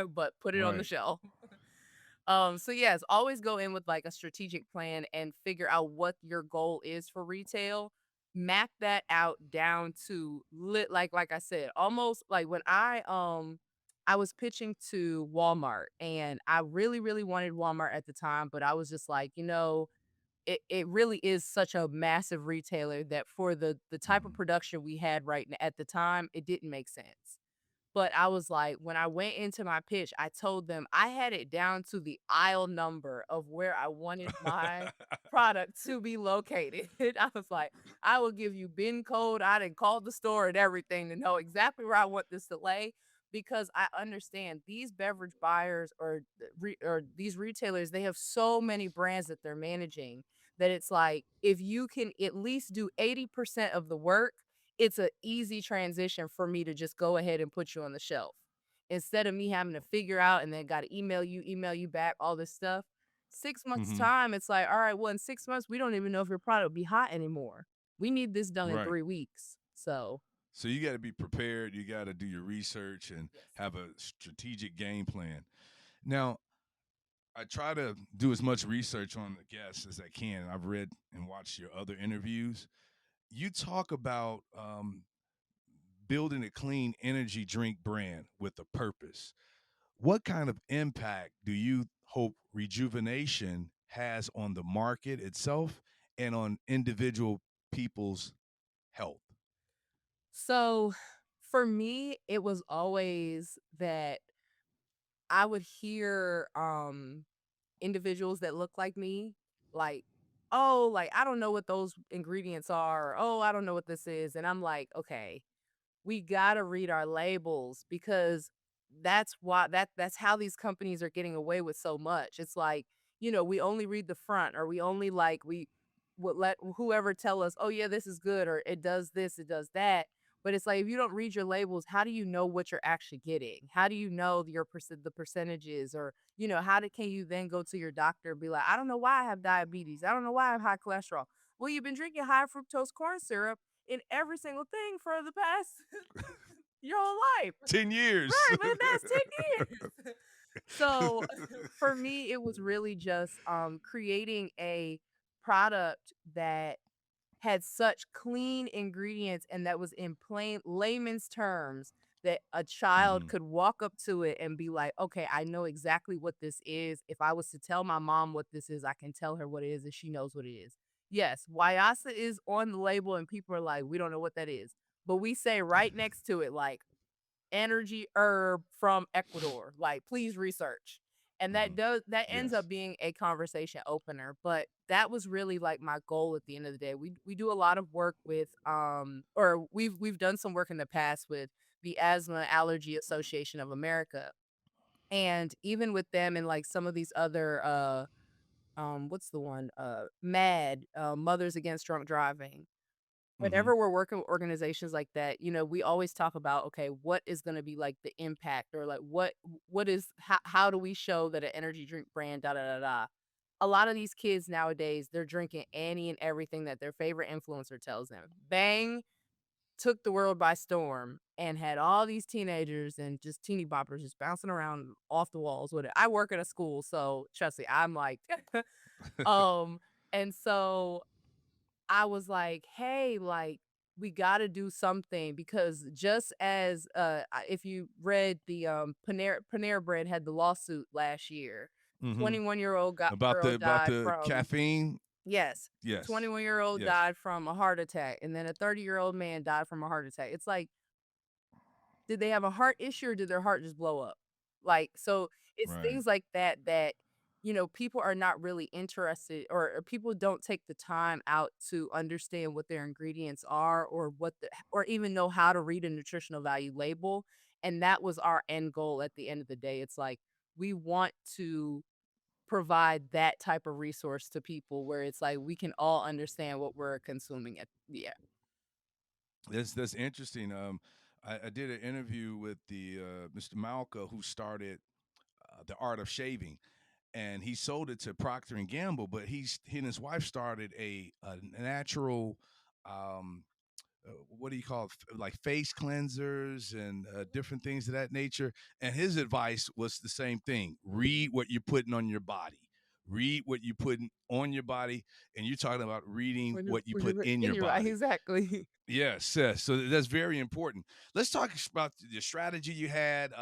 but put it on the Right. shelf." So yes, always go in with like a strategic plan and figure out what your goal is for retail. Map that out down to like I said, almost like when I was pitching to Walmart and I really, really wanted Walmart at the time, but I was just like, it really is such a massive retailer that for the type of Mhm. production we had at the time, it didn't make sense. But I was like, when I went into my pitch, I told them I had it down to the aisle number of where I wanted my product to be located. I was like, I will give you bin code. I didn't call the store and everything to know exactly where I want this to lay because I understand these beverage buyers or these retailers, they have so many brands that they're managing that it's like if you can at least do 80% of the work, it's a easy transition for me to just go ahead and put you on the shelf. Instead of me having to figure out and then gotta email you back, all this stuff. 6 months Mhm. time, it's like, all right, well, in 6 months, we don't even know if your product will be hot anymore. We need this done in Right. 3 weeks. So, So you got to be prepared. You got to do your research and yes. have a strategic game plan. Now, I try to do as much research on the guests as I can. I've read and watched your other interviews. You talk about building a clean energy drink brand with a purpose. What kind of impact do you hope Rejuvenation has on the market itself and on individual people's health? So For me, it was always that I would hear individuals that look like me, like, "Oh, like, I don't know what those ingredients are," or, "Oh, I don't know what this is." And I'm like, "Okay, we gotta read our labels because that's how these companies are getting away with so much." It's like, we only read the front, or we only we would let whoever tell us, "Oh yeah, this is good," or "It does this, it does that." But it's like if you don't read your labels, how do you know what you're actually getting? How do you know the percentages, or can you then go to your doctor and be like, "I don't know why I have diabetes. I don't know why I have high cholesterol." Well, you've been drinking high fructose corn syrup in every single thing for the past your whole life. 10 years. Right, but that's 10 years. So for me, it was really just creating a product that had such clean ingredients and that was in plain layman's terms that a child Mhm. could walk up to it and be like, "Okay, I know exactly what this is. If I was to tell my mom what this is, I can tell her what it is and she knows what it is." Yes, Yassa is on the label and people are like, "We don't know what that is." But we say right next to it, like, energy herb from Ecuador, like, please research. And Mhm. that ends Yes. up being a conversation opener, but that was really like my goal at the end of the day. We do a lot of work with or we've done some work in the past with the Asthma Allergy Association of America. And even with them and like some of these other what's the one? MAD, Mothers Against Drunk Driving. Mhm. Whenever we're working with organizations like that, we always talk about, okay, what is going to be like the impact, or like what is how do we show that an energy drink brand da da da da. A lot of these kids nowadays, they're drinking any and everything that their favorite influencer tells them. Bang took the world by storm and had all these teenagers and just teeny boppers just bouncing around off the walls with it. I work at a school, so trust me, I'm like um and so I was like, "Hey, like, we gotta do something," because just as, if you read the, Panera Bread had the lawsuit last year. Mhm. 21-year-old About girl died the from. caffeine? Yes. Yes. 21-year-old Yes. died from a heart attack, and then a 30-year-old man died from a heart attack. It's like, did they have a heart issue or did their heart just blow up? Like, so it's Right. things like that, people are not really interested, or people don't take the time out to understand what their ingredients are, or or even know how to read a nutritional value label. And that was our end goal at the end of the day. It's like we want to provide that type of resource to people where it's like we can all understand what we're consuming yeah. That's interesting. I did an interview with the Mr. Malka, who started the art of shaving, and he sold it to Procter and Gamble. But he and his wife started a natural, um, what do you call it? Like face cleansers and different things of that nature. And his advice was the same thing: read what you're putting on your body. Read what you're putting on your body, and you're talking about reading what you When put you're in in your your right, body. exactly. Yes, yes. So that's very important. Let's talk about the strategy you had,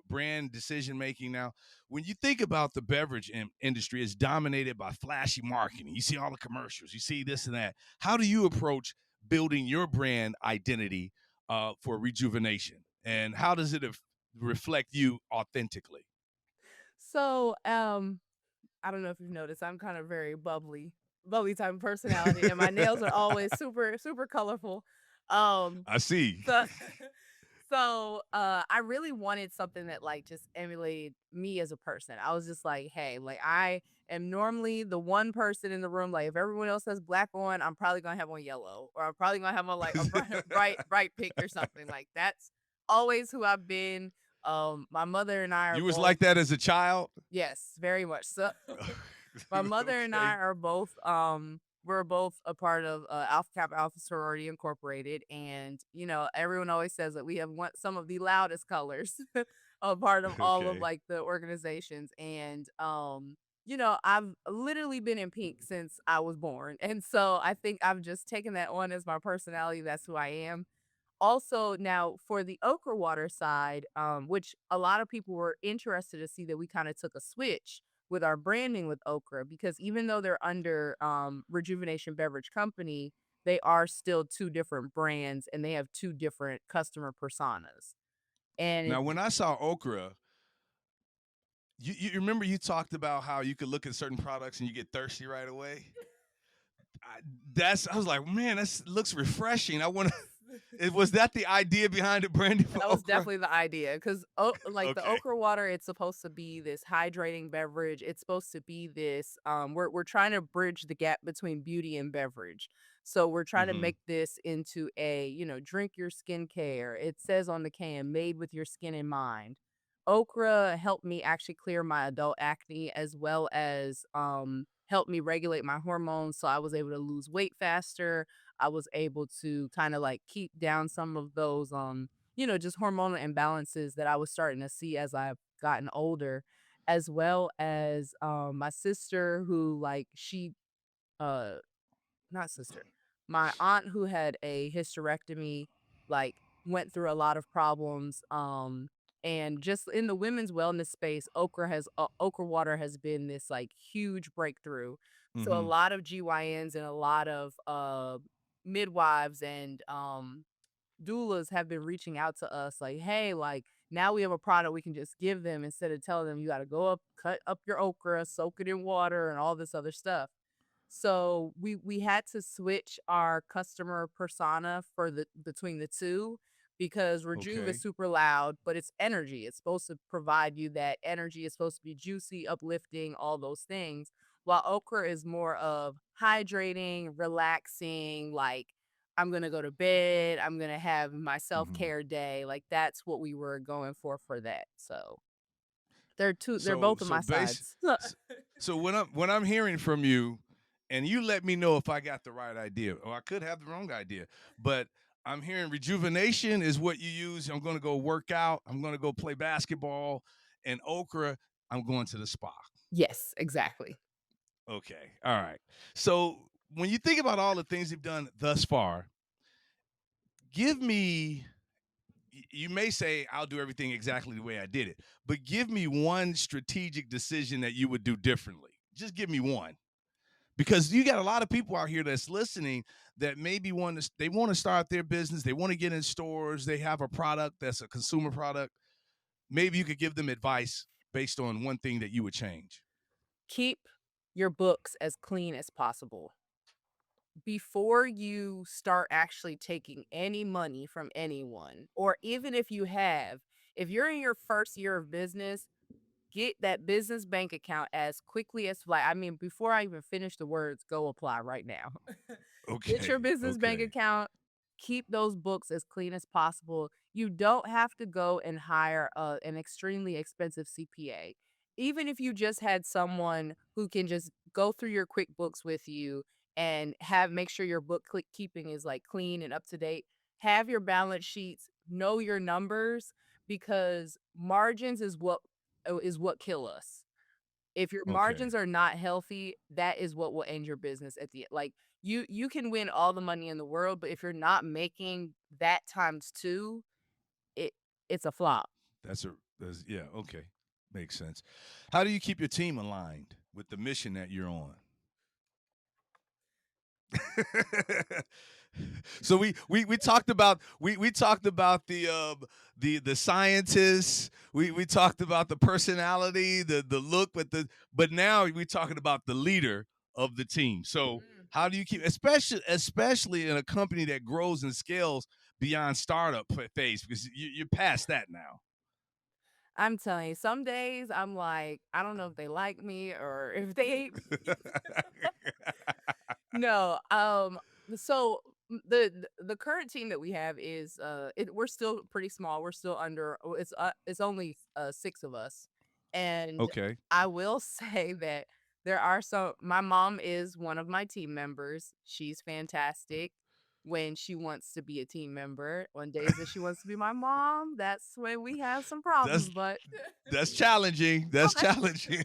brand decision making. Now, when you think about the beverage industry, it's dominated by flashy marketing. You see all the commercials, you see this and that. How do you approach building your brand identity for rejuvenation, and how does it reflect you authentically? So, I don't know if you've noticed, I'm kind of very bubbly type of personality, and my nails are always super, super colorful. Um, I see. so, I really wanted something that like just emulated me as a person. I was just like, hey, like I am normally the one person in the room. Like if everyone else has black on, I'm probably gonna have on yellow, or I'm probably gonna have on like a bright pink or something. Like that's always who I've been. My mother and I are You was both. like that as a child. Yes, very much so. My mother and I Okay. are both we're both a part of Alpha Kappa Alpha Sorority Incorporated, and everyone always says that we have some of the loudest colors, a part of all of Okay. like the organizations. And I've literally been in pink since I was born, and so I think I've just taken that on as my personality. That's who I am. Also, now for the Okra Water side, which a lot of people were interested to see that we kind of took a switch with our branding with Okra, because even though they're under Rejuvenation Beverage Company, they are still two different brands and they have two different customer personas. And Now, when I saw okra, you remember you talked about how you could look at certain products and you get thirsty right away. I was like, man, that looks refreshing. I want to. Was that the idea behind the branding for that was okra? definitely the idea because like the Okay. okra water, it's supposed to be this hydrating beverage. It's supposed to be this we're trying to bridge the gap between beauty and beverage. So we're trying to Mm-hmm. make this into a, drink your skincare. It says on the can, made with your skin in mind. Okra helped me actually clear my adult acne as well as helped me regulate my hormones so I was able to lose weight faster. I was able to kind of like keep down some of those just hormonal imbalances that I was starting to see as I've gotten older, as well as my sister who like she uh not sister. My aunt who had a hysterectomy, like, went through a lot of problems, and just in the women's wellness space, okra water has been this, like, huge breakthrough. So a Mm-hmm. lot of GYNs and a lot of, midwives and, doulas have been reaching out to us like, "Hey, like, now we have a product we can just give them instead of telling them you gotta go up, cut up your okra, soak it in water, and all this other stuff." So we had to switch our customer persona for the between the two because Rejuve is Okay. super loud, but it's energy. It's supposed to provide you that energy. It's supposed to be juicy, uplifting, all those things. While okra is more of hydrating, relaxing, like I'm gonna go to bed, I'm gonna have my Mm-hmm. self-care day. Like that's what we were going for that. So they're So both of so my base sides. s- so when I'm hearing from you, and you let me know if I got the right idea, or I could have the wrong idea, but I'm hearing rejuvenation is what you use. I'm going to go work out. I'm going to go play basketball, and okra, I'm going to the spa. Yes, exactly. Okay, all right. So when you think about all the things you've done thus far, give me. You may say I'll do everything exactly the way I did it, but give me one strategic decision that you would do differently. Just give me one, because you got a lot of people out here that's listening that maybe want to start their business, they want to get in stores, they have a product that's a consumer product. Maybe you could give them advice based on one thing that you would change. Keep your books as clean as possible. Before you start actually taking any money from anyone, or even if you have, if you're in your first year of business, get that business bank account as quickly as like I mean, before I even finish the words, go apply right now. Get your Okay, business bank okay. account. Keep those books as clean as possible. You don't have to go and hire an extremely expensive CPA. Even if you just had someone who can just go through your QuickBooks with you and have make sure your keeping is like clean and up to date. Have your balance sheets, know your numbers because margins is what kill us. If your Okay. margins are not healthy, that is what will end your business at the like you can win all the money in the world, but if you're not making that times 2, it it's a flop. That's yeah, okay. Makes sense. How do you keep your team aligned with the mission that you're on? So we talked about we talked about the scientists. We talked about the personality, the look, but now we're talking about the leader of the team. So Mm. how do you keep, especially in a company that grows and scales beyond startup phase, because you're past that now. I'm telling you, some days I'm like, I don't know if they like me or if they hate me. No, so the current team that we have is we're still pretty small. We're still under it's only 6 of us. And Okay. I will say that there are some my mom is one of my team members. She's fantastic when she wants to be a team member. On days that she wants to be my mom, that's when we have some That's problems, but that's challenging. That's challenging.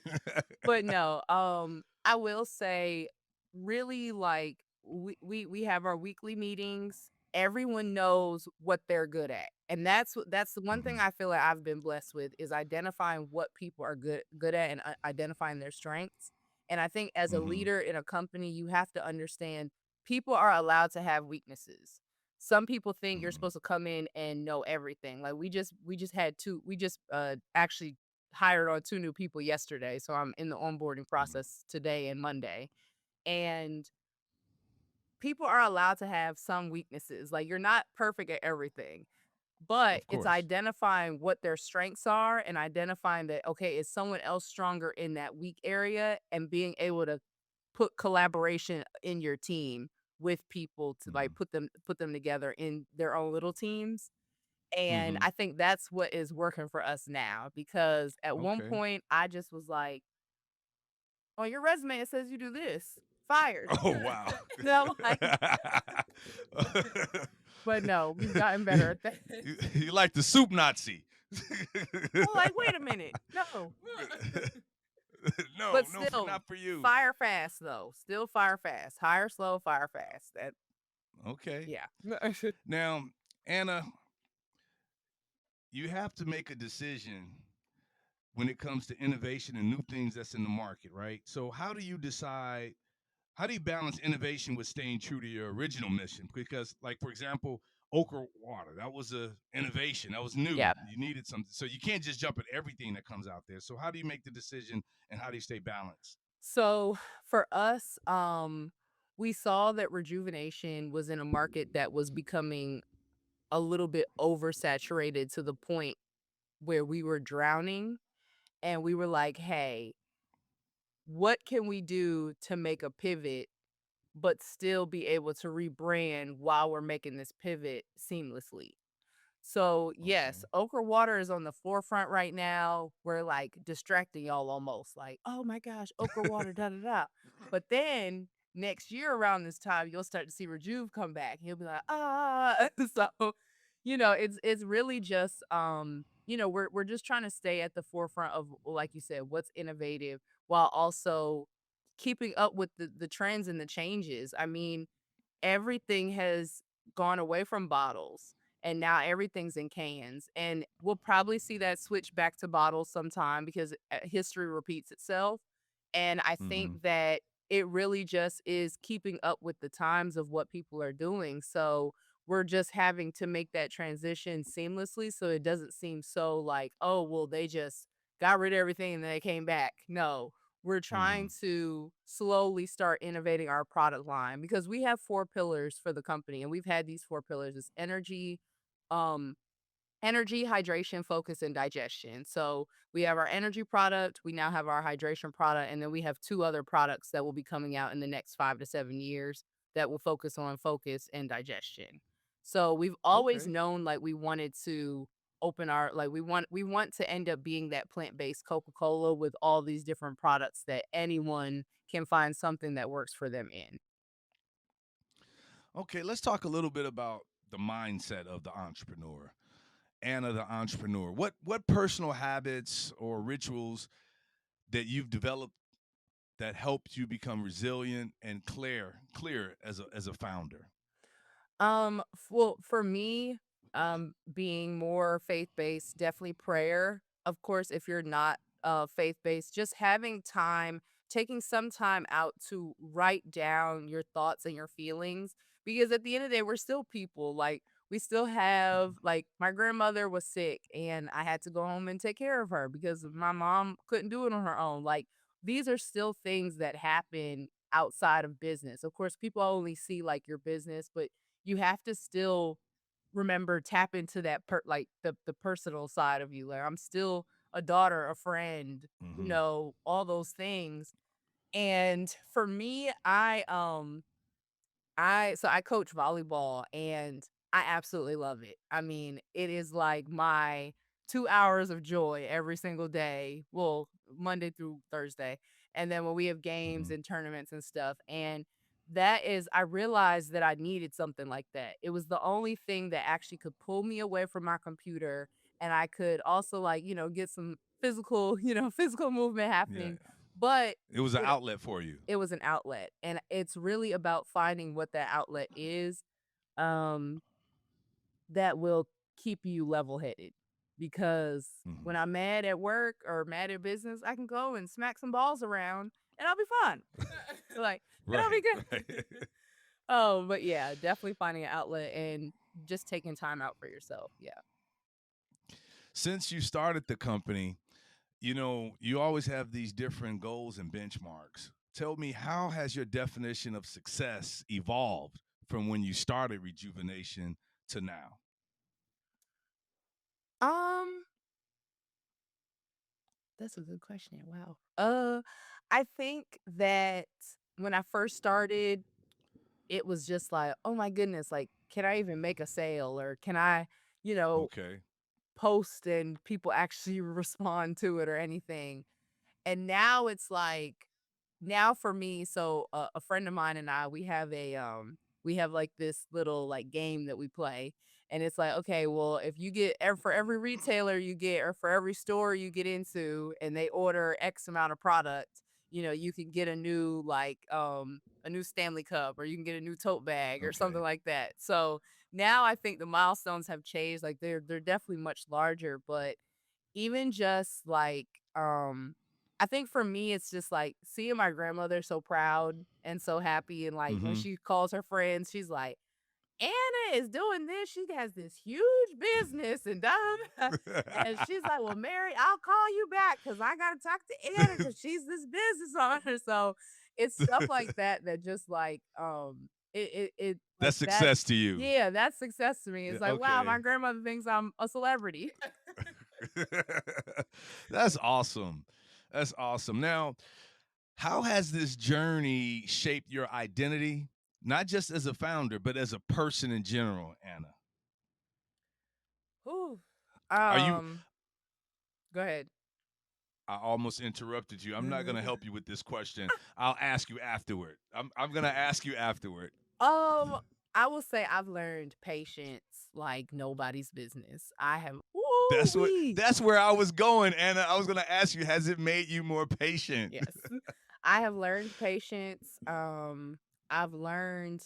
but no, I will say really like we have our weekly meetings. Everyone knows what they're good at. And that's the one thing Mhm. I feel like I've been blessed with is identifying what people are good at and identifying their strengths. And I think as a Mhm. leader in a company, you have to understand people are allowed to have weaknesses. Some people think you're Mhm. supposed to come in and know everything. Like we just actually hired on 2 new people yesterday, so I'm in the onboarding Mhm. process today and Monday. And people are allowed to have some weaknesses. Like you're not perfect at everything, but Of it's course. identifying what their strengths are and identifying that, okay, is someone else stronger in that weak area and being able to put collaboration in your team with people to like Mhm. put them together in their own little teams. And Mhm. I think that's what is working for us now because at one Okay. point I just was like, on your resume it says you do this. Fired. Oh, wow. And I'm like, but no, we've gotten better at that. You like the soup Nazi. I'm like, wait a minute. No. No, But no, still, not for you. fire fast though. Still fire fast. Hire slow, fire fast. That Okay. yeah. Now, Anna, you have to make a decision when it comes to innovation and new things that's in the market, right? So, how do you decide? How do you balance innovation with staying true to your original mission? Because, like for example, Okra Water, that was a innovation. That was new. Yeah. You needed something, so you can't just jump at everything that comes out there. So, how do you make the decision, and how do you stay balanced? So for us, we saw that rejuvenation was in a market that was becoming a little bit oversaturated to the point where we were drowning. And we were like, hey, what can we do to make a pivot, but still be able to rebrand while we're making this pivot seamlessly? So, yes, Okay. Okra Water is on the forefront right now. We're like distracting y'all almost like, oh my gosh, Okra Water, da da da. But then next year around this time, you'll start to see Rejuve come back. He'll be like, ah. So, it's really just we're just trying to stay at the forefront of, like you said, what's innovative while also keeping up with the trends and the changes. I mean, everything has gone away from bottles and now everything's in cans. And we'll probably see that switch back to bottles sometime because history repeats itself. And I Mm-hmm. think that it really just is keeping up with the times of what people are doing. So we're just having to make that transition seamlessly so it doesn't seem so like, oh, well, they just got rid of everything and then they came back. No, we're Mm-hmm. trying to slowly start innovating our product line because we have 4 pillars for the company, and we've had these 4 pillars. It's um, energy, hydration, focus, and digestion. So we have our energy product, we now have our hydration product, and then we have 2 other products that will be coming out in the next 5 to 7 years that will focus on focus and digestion. So we've always Okay. known like we wanted to open our like we want to end up being that plant-based Coca-Cola with all these different products that anyone can find something that works for them in. Okay. Let's talk a little bit about the mindset of the entrepreneur. Anna, the entrepreneur. What personal habits or rituals that you've developed that helped you become resilient and clear as a founder? Well, for me, being more faith-based, definitely prayer. Of course, if you're not faith-based, just having time, taking some time out to write down your thoughts and your feelings. Because at the end of the day, we're still people. Like we still have like my grandmother was sick and I had to go home and take care of her because my mom couldn't do it on her own. Like these are still things that happen outside of business. Of course, people only see like your business, but you have to still remember tap into that like the personal side of you. Like I'm still a daughter, a friend, Mm-hmm. all those things. And for me, I coach volleyball and I absolutely love it. I mean, it is like my 2 hours of joy every single day. Well, Monday through Thursday. And then when we have games Mm-hmm. and tournaments and stuff. And that is I realized that I needed something like that. It was the only thing that actually could pull me away from my computer and I could also like, get some physical, physical movement Yeah. happening. But It was an it outlet for you. it was an outlet, and it's really about finding what that outlet is, um, that will keep you level-headed, because Mm-hmm. when I'm mad at work or mad at business, I can go and smack some balls around, and I'll be fine. Like, and I'll be Right. Right. good. But yeah, definitely finding an outlet and just taking time out for yourself. Yeah. Since you started the company, you always have these different goals and benchmarks. Tell me, how has your definition of success evolved from when you started Rejuvenation to now? Um, that's a good question. Wow. I think that when I first started, it was just like, oh my goodness, like, can I even make a sale or can I, you know, Okay. post and people actually respond to it or anything? And now it's like now for me, so a friend of mine and I, we have like this little like game that we play. And it's like, okay, well, if you get for every retailer you get or for every store you get into and they order X amount of product, you can get a new Stanley Cup or you can get a new tote bag or something Okay. like that. So now I think the milestones have changed. Like they're definitely much larger, but even just like, I think for me, it's just like seeing my grandmother so proud and so happy. And like when Mm-hmm. she calls her friends, she's like, Anna is doing this. She has this huge business and and she's like, well, Mary, I'll call you back because I got to talk to Anna because she's this business owner. So it's stuff like that that just like, it like That's that. success to you. Yeah, that's success to me. Yeah, It's like, wow, okay. my grandmother thinks I'm a celebrity. That's awesome. That's awesome. Now, how has this journey shaped your identity, not just as a founder, but as a person in general, Anna? Ooh. Are you Um, Go ahead. I almost interrupted you. I'm not going to help you with this question. I'll ask you afterward. I'm going to ask you afterward. Um, I will say I've learned patience like nobody's business. I have ooh wee. That's where I was going, Anna. I was going to ask you, has it made you more patient? Yes. I have learned patience. I've learned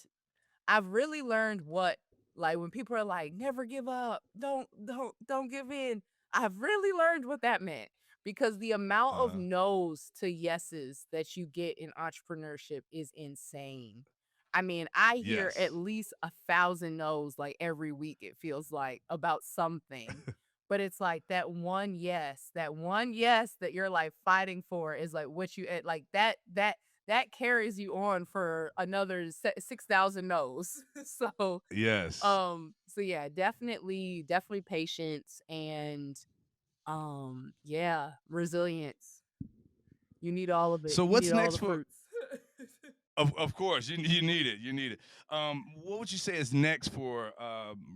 I've really learned what like when people are like, never give up, don't give in. I've really learned what that meant because the amount of Uh, no's to yeses that you get in entrepreneurship is insane. I mean, I hear at yes. least 1,000 no's like every week, it feels like about something. But it's like that one yes that you're like fighting for is like what you like that carries you on for another 6,000 no's. So, Yes. so yeah, definitely patience and, yeah, resilience. You need all of it. So You need what's all next the for fruits. of course, you need it. You need it. What would you say is next for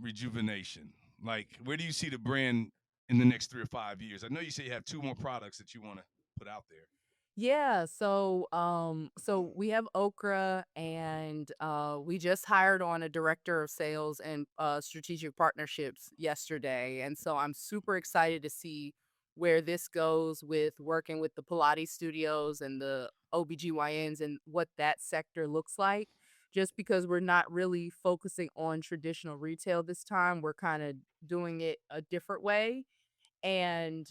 rejuvenation? Like, where do you see the brand in the next 3 or 5 years? I know you say you have two more products that you want to put out there. Yeah, so we have Okra and we just hired on a director of sales and strategic partnerships yesterday. And so I'm super excited to see where this goes with working with the Pilates studios and the OBGYNs and what that sector looks like. Just because we're not really focusing on traditional retail this time, we're kind of doing it a different way. And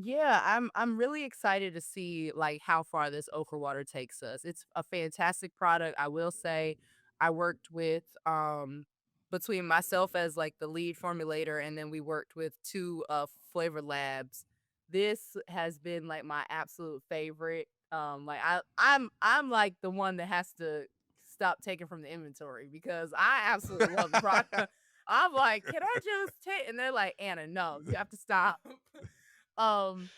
yeah, I'm really excited to see like how far this Okra Water takes us. It's a fantastic product. I will say I worked with between myself as like the lead formulator and then we worked with two flavor labs. This has been like my absolute favorite. Like I'm like the one that has to stop taking from the inventory because I absolutely love the product. I'm like, can I just take? And they're like, Anna, no, you have to stop. Um,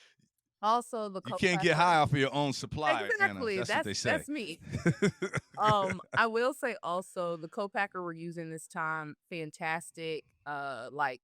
Also the You can't get co-packer. high off of your own supply, Anna. Exactly, That's what they say. that's me. I will say also the co-packer we're using this time, fantastic, like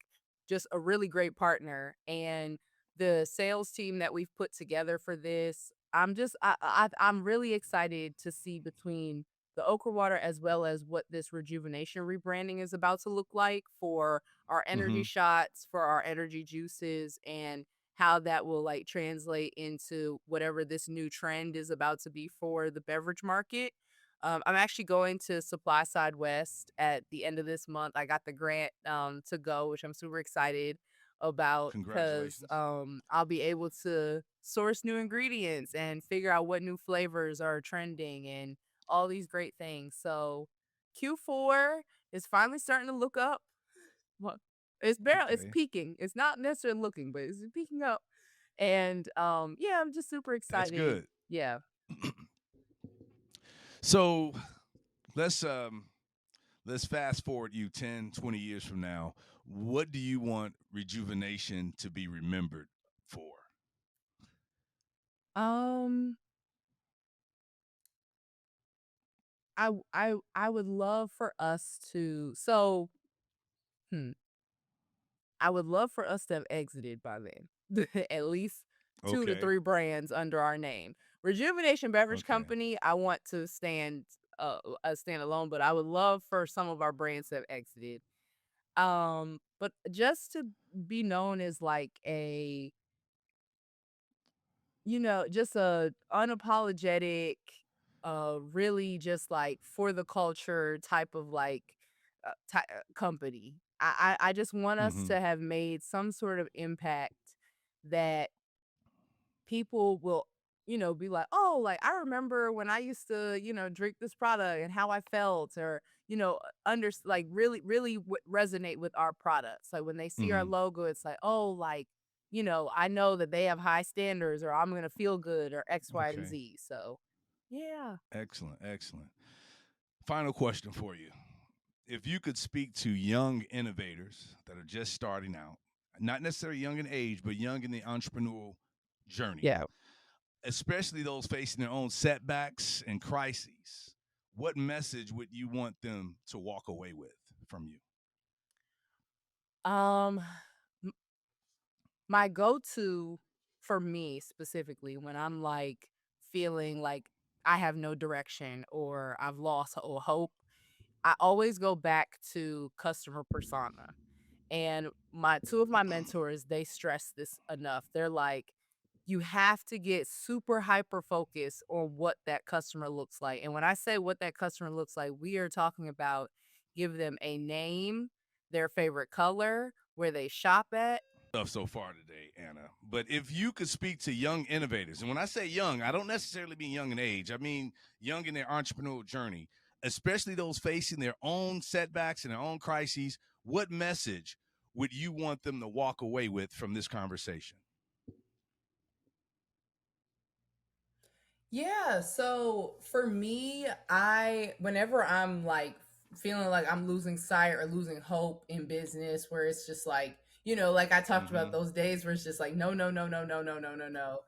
just a really great partner. And the sales team that we've put together for this, I'm really excited to see between the Okra Water as well as what this rejuvenation rebranding is about to look like for our energy Hmm. shots, for our energy juices, and how that will like translate into whatever this new trend is about to be for the beverage market. I'm actually going to Supply Side West at the end of this month. I got the grant to go, which I'm super excited about because Congratulations. I'll be able to source new ingredients and figure out what new flavors are trending and all these great things. So Q4 is finally starting to look up. Well, it's Okay. peaking. It's not necessarily looking, but it's peaking up. And yeah, I'm just super That's excited. good. Yeah. So let's fast forward you 10, 20 years from now. What do you want Rejuvenation to be remembered for? Um I would love for us to hmm, I would love for us to have exited by then. At least 2 to Okay. 3 brands under our name. Rejuvenation Beverage Okay. Company, I want to stand alone, but I would love for some of our brands to have exited. But just to be known as like just a unapologetic, really just like for the culture type of like company. I just want us Mm-hmm. to have made some sort of impact that people will, be like, oh, like I remember when I used to, drink this product and how I felt, or like really, really resonate with our products. Like when they see our Mm-hmm. logo, it's like, oh, like I know that they have high standards, or I'm gonna feel good, or X, Y, and Okay. Z. So, yeah, Excellent. Excellent. Final question for you. If you could speak to young innovators that are just starting out, not necessarily young in age, but young in the entrepreneurial journey, yeah. especially those facing their own setbacks and crises, what message would you want them to walk away with from you? Um, m- my go-to for me specifically when I'm like feeling like I have no direction or I've lost all hope, I always go back to customer persona. And my two of my mentors, they stress this enough. They're like, you have to get super hyper focused on what that customer looks like. And when I say what that customer looks like, we are talking about give them a name, their favorite color, where they shop at. Stuff so far today, Anna. But if you could speak to young innovators, and when I say young, I don't necessarily mean young in age, I mean young in their entrepreneurial journey, especially those facing their own setbacks and their own crises, what message would you want them to walk away with from this conversation? Yeah, so for me, whenever I'm like feeling like I'm losing sight or losing hope in business, where it's just like, like I talked Mm-hmm. about those days where it's just like, no, no, no, no, no, no, no, no, no.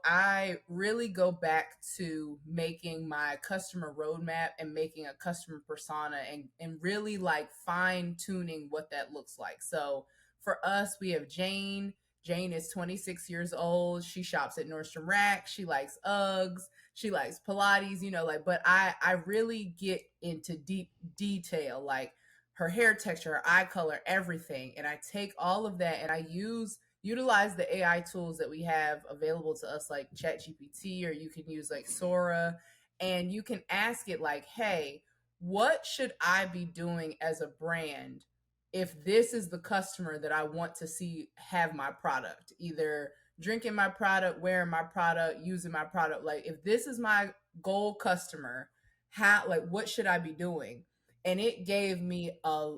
I really go back to making my customer roadmap and making a customer persona, and really like fine tuning what that looks like. So for us, we have Jane. Jane is 26 years old. She shops at Nordstrom Rack. She likes Uggs. She likes Pilates, like, but I really get into deep detail, like her hair texture, her eye color, everything. And I take all of that and I utilize the AI tools that we have available to us, like ChatGPT, or you can use like Sora, and you can ask it like, hey, what should I be doing as a brand if this is the customer that I want to see have my product, either drinking my product, wearing my product, using my product, like if this is my goal customer, how, like, what should I be doing? And it gave me a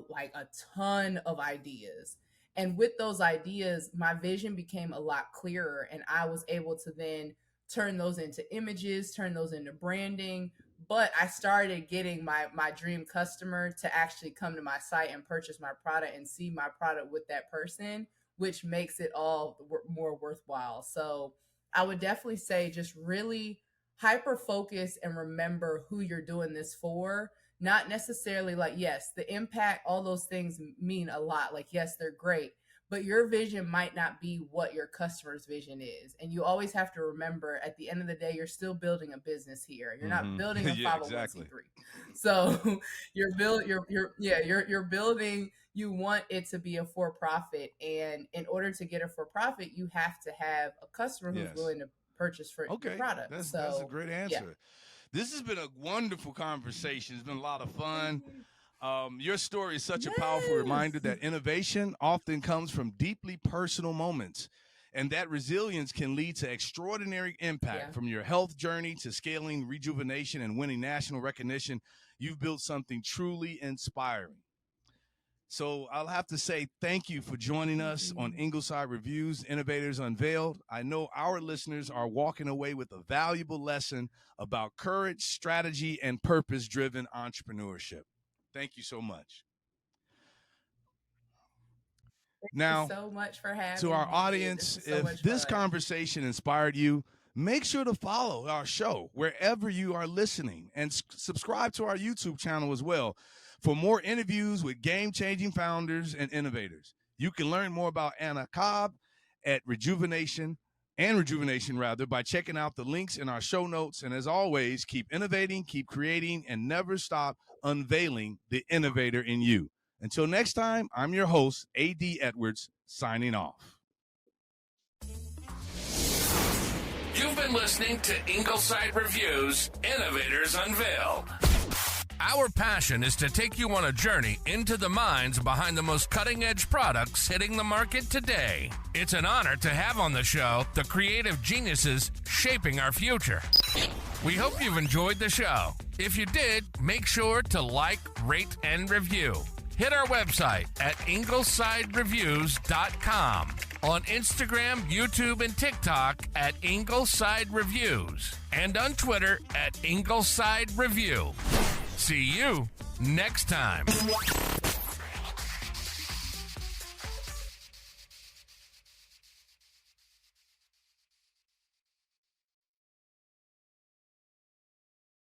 ton of ideas. And with those ideas, my vision became a lot clearer, and I was able to then turn those into images, turn those into branding. But I started getting my dream customer to actually come to my site and purchase my product and see my product with that person, which makes it all more worthwhile. So I would definitely say just really hyper focus and remember who you're doing this for. Not necessarily like, yes, the impact, all those things mean a lot. Like, yes, they're great, but your vision might not be what your customer's vision is. And you always have to remember at the end of the day, you're still building a business here. You're not Mm-hmm. building a Yeah, exactly. 501c3. So you're building, you want it to be a for profit. And in order to get a for profit, you have to have a customer who's Yes. willing to purchase for your Okay. product. That's a So great yeah. answer. This has been a wonderful conversation. It's been a lot of fun. Your story is such a powerful reminder Yes. that innovation often comes from deeply personal moments. And that resilience can lead to extraordinary impact. From your health journey to scaling Rejuvenation and winning national recognition. You've built something truly inspiring. So I'll have to say thank you for joining us on Ingleside Reviews, Innovators Unveiled. I know our listeners are walking away with a valuable lesson about courage, strategy, and purpose-driven entrepreneurship. Thank you so much. Now, so much for having to our me. audience, if this conversation inspired you, make sure to follow our show wherever you are listening and subscribe to our YouTube channel as well for more interviews with game-changing founders and innovators. You can learn more about Anna Cobb at Rejuvenation by checking out the links in our show notes. And as always, keep innovating, keep creating, and never stop unveiling the innovator in you. Until next time, I'm your host, A.D. Edwards, signing off. You've been listening to Ingleside Reviews, Innovators Unveiled. Our passion is to take you on a journey into the minds behind the most cutting-edge products hitting the market today. It's an honor to have on the show the creative geniuses shaping our future. We hope you've enjoyed the show. If you did, make sure to like, rate, and review. Hit our website at inglesidereviews.com. On Instagram, YouTube, and TikTok at Ingleside Reviews. And on Twitter at Ingleside Review. See you next time.